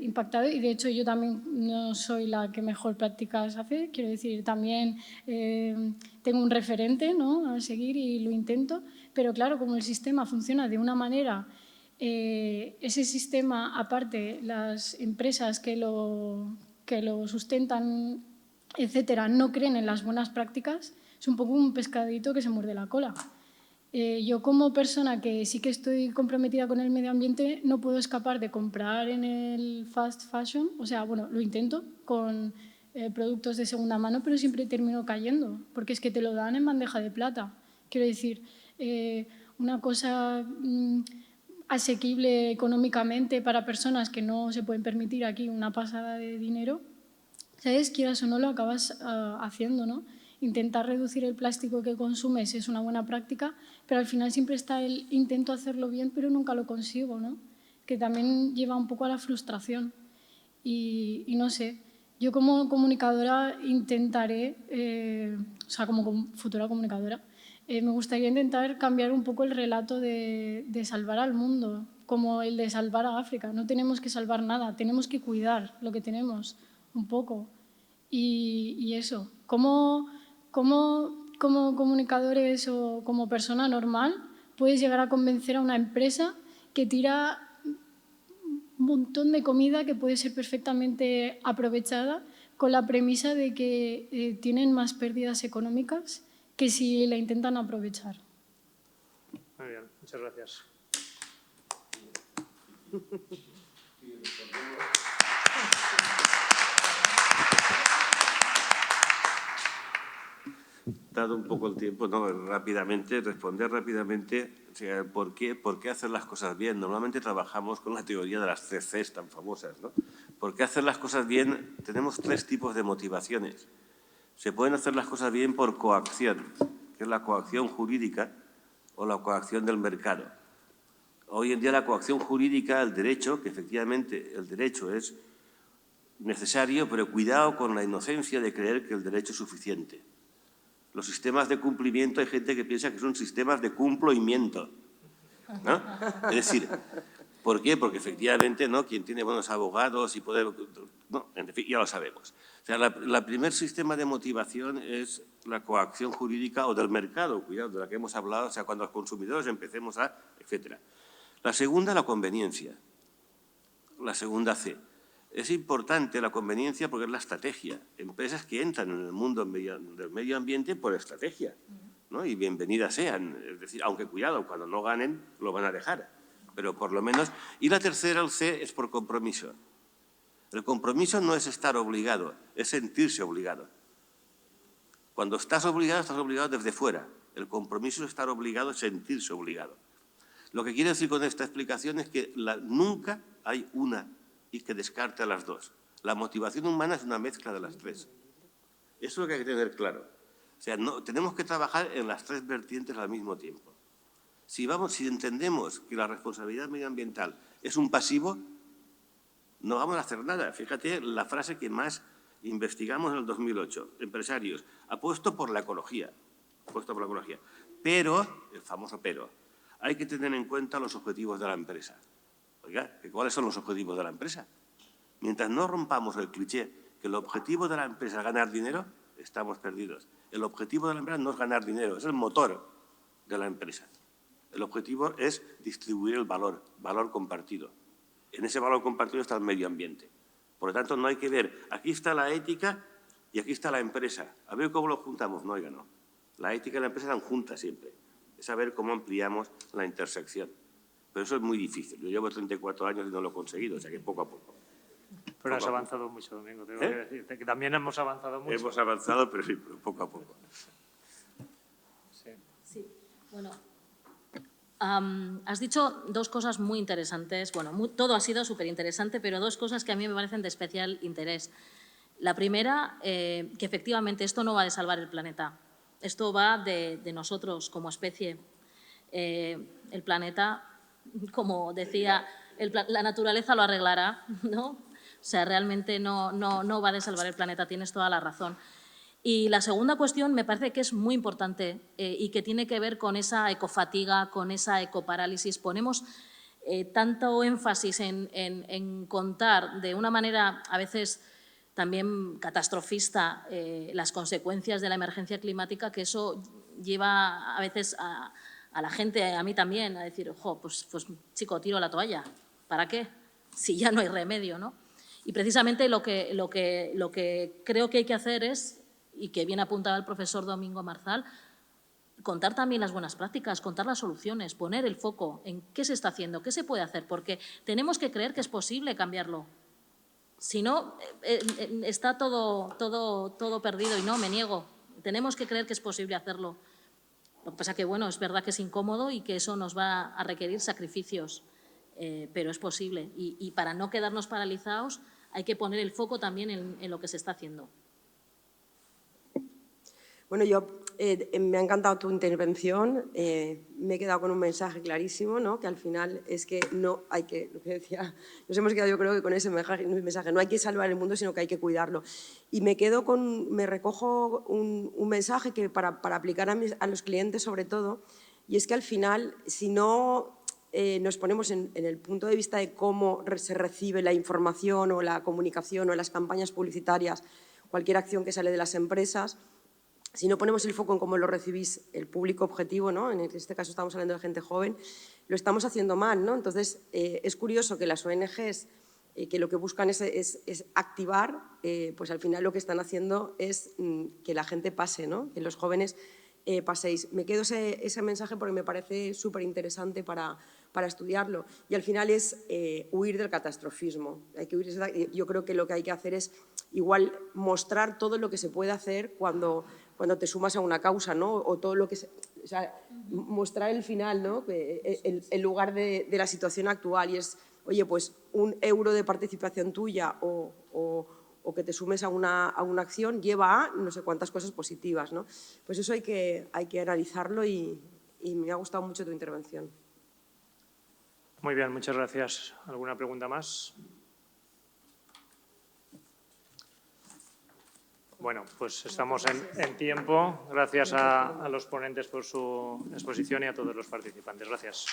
Speaker 6: impactado y de hecho yo también no soy la que mejor prácticas hace, quiero decir, también tengo un referente, ¿no?, a seguir y lo intento, pero claro, como el sistema funciona de una manera, ese sistema, aparte, las empresas que lo sustentan, etcétera, no creen en las buenas prácticas, es un poco un pescadito que se muerde la cola. Yo como persona que sí que estoy comprometida con el medio ambiente no puedo escapar de comprar en el fast fashion, o sea, bueno, lo intento con productos de segunda mano, pero siempre termino cayendo, porque es que te lo dan en bandeja de plata. Quiero decir, una cosa asequible económicamente para personas que no se pueden permitir aquí una pasada de dinero, ¿sabes? Quieras o no lo acabas haciendo, ¿no? Intentar reducir el plástico que consumes es una buena práctica, pero al final siempre está el intento hacerlo bien, pero nunca lo consigo, ¿no? Que también lleva un poco a la frustración. Y no sé, yo como comunicadora intentaré, o sea, como futura comunicadora, me gustaría intentar cambiar un poco el relato de salvar al mundo, como el de salvar a África. No tenemos que salvar nada, tenemos que cuidar lo que tenemos un poco. Y eso, como comunicadores o como persona normal puedes llegar a convencer a una empresa que tira un montón de comida que puede ser perfectamente aprovechada con la premisa de que tienen más pérdidas económicas que si la intentan aprovechar.
Speaker 1: Muy bien, muchas gracias.
Speaker 2: Dado un poco el tiempo, ¿no?, responder rápidamente, o sea, ¿por qué hacer las cosas bien? Normalmente trabajamos con la teoría de las 3 Cs tan famosas, ¿no? ¿Por qué hacer las cosas bien? Tenemos 3 tipos de motivaciones. Se pueden hacer las cosas bien por coacción, que es la coacción jurídica o la coacción del mercado. Hoy en día la coacción jurídica, el derecho, que efectivamente el derecho es necesario, pero cuidado con la inocencia de creer que el derecho es suficiente. Los sistemas de cumplimiento, hay gente que piensa que son sistemas de cumplimiento, ¿no? Es decir, ¿por qué? Porque efectivamente, ¿no?, quien tiene buenos abogados y puede... No, en fin, ya lo sabemos. O sea, el primer sistema de motivación es la coacción jurídica o del mercado, cuidado, de la que hemos hablado, o sea, cuando los consumidores empecemos a... etcétera. La segunda, la conveniencia. La segunda C. Es importante la conveniencia porque es la estrategia. Empresas que entran en el mundo del medio ambiente por estrategia, ¿no? Y bienvenidas sean. Es decir, aunque cuidado, cuando no ganen, lo van a dejar. Pero por lo menos... Y la tercera, el C, es por compromiso. El compromiso no es estar obligado, es sentirse obligado. Cuando estás obligado desde fuera. El compromiso es estar obligado, es sentirse obligado. Lo que quiero decir con esta explicación es que nunca hay una y que descarte a las dos. La motivación humana es una mezcla de las tres. Eso es lo que hay que tener claro. O sea, tenemos que trabajar en las tres vertientes al mismo tiempo. Si entendemos que la responsabilidad medioambiental es un pasivo, no vamos a hacer nada. Fíjate la frase que más investigamos en el 2008. Empresarios, apuesto por la ecología. Apuesto por la ecología. Pero, el famoso pero, hay que tener en cuenta los objetivos de la empresa. Oiga, ¿cuáles son los objetivos de la empresa? Mientras no rompamos el cliché que el objetivo de la empresa es ganar dinero, estamos perdidos. El objetivo de la empresa no es ganar dinero, es el motor de la empresa. El objetivo es distribuir el valor compartido. En ese valor compartido está el medio ambiente. Por lo tanto, no hay que ver, aquí está la ética y aquí está la empresa. A ver cómo lo juntamos. No, oiga, no. La ética y la empresa están juntas siempre. Es saber cómo ampliamos la intersección. Pero eso es muy difícil. Yo llevo 34 años y no lo he conseguido, o sea que poco a poco.
Speaker 1: Pero has avanzado mucho, Domingo. Tengo que decirte que también hemos avanzado mucho.
Speaker 2: Hemos avanzado, pero sí, poco a poco.
Speaker 4: Sí, bueno, has dicho dos cosas muy interesantes. Bueno, todo ha sido súper interesante, pero dos cosas que a mí me parecen de especial interés. La primera, que efectivamente esto no va de salvar el planeta. Esto va de nosotros como especie. El planeta, como decía, la naturaleza lo arreglará, ¿no? O sea, realmente no va de salvar el planeta, tienes toda la razón. Y la segunda cuestión me parece que es muy importante y que tiene que ver con esa ecofatiga, con esa ecoparálisis. Ponemos tanto énfasis en contar de una manera a veces también catastrofista las consecuencias de la emergencia climática, que eso lleva a veces a la gente, a mí también, a decir, ojo, pues chico, tiro la toalla. ¿Para qué? Si ya no hay remedio, ¿no? Y precisamente lo que creo que hay que hacer es, y que bien apuntaba el profesor Domingo Marzal, contar también las buenas prácticas, contar las soluciones, poner el foco en qué se está haciendo, qué se puede hacer, porque tenemos que creer que es posible cambiarlo. Si no, está todo perdido y no, me niego. Tenemos que creer que es posible hacerlo. Lo que pasa que, bueno, es verdad que es incómodo y que eso nos va a requerir sacrificios, pero es posible. Y para no quedarnos paralizados hay que poner el foco también en lo que se está haciendo.
Speaker 3: Bueno, me ha encantado tu intervención, me he quedado con un mensaje clarísimo, ¿no? Que al final es que no hay que, lo que decía, nos hemos quedado yo creo que con ese mensaje, no hay que salvar el mundo, sino que hay que cuidarlo. Y me recojo un mensaje que para aplicar a los clientes sobre todo, y es que al final, si no nos ponemos en el punto de vista de cómo se recibe la información o la comunicación o las campañas publicitarias, cualquier acción que sale de las empresas, si no ponemos el foco en cómo lo recibís el público objetivo, ¿no? En este caso estamos hablando de gente joven, lo estamos haciendo mal, ¿no? Entonces, es curioso que las ONGs que lo que buscan es activar, pues al final lo que están haciendo es que la gente pase, ¿no? Que los jóvenes paséis. Me quedo ese mensaje porque me parece súper interesante para estudiarlo. Y al final es huir del catastrofismo. Yo creo que lo que hay que hacer es igual mostrar todo lo que se puede hacer cuando te sumas a una causa, ¿no? O todo lo que o sea, mostrar el final, ¿no? El lugar de la situación actual y es, oye, pues €1 de participación tuya o que te sumes a una acción lleva a no sé cuántas cosas positivas, ¿no? Pues eso hay que analizarlo y me ha gustado mucho tu intervención.
Speaker 1: Muy bien, muchas gracias. ¿Alguna pregunta más? Bueno, pues estamos en tiempo. Gracias a los ponentes por su exposición y a todos los participantes. Gracias.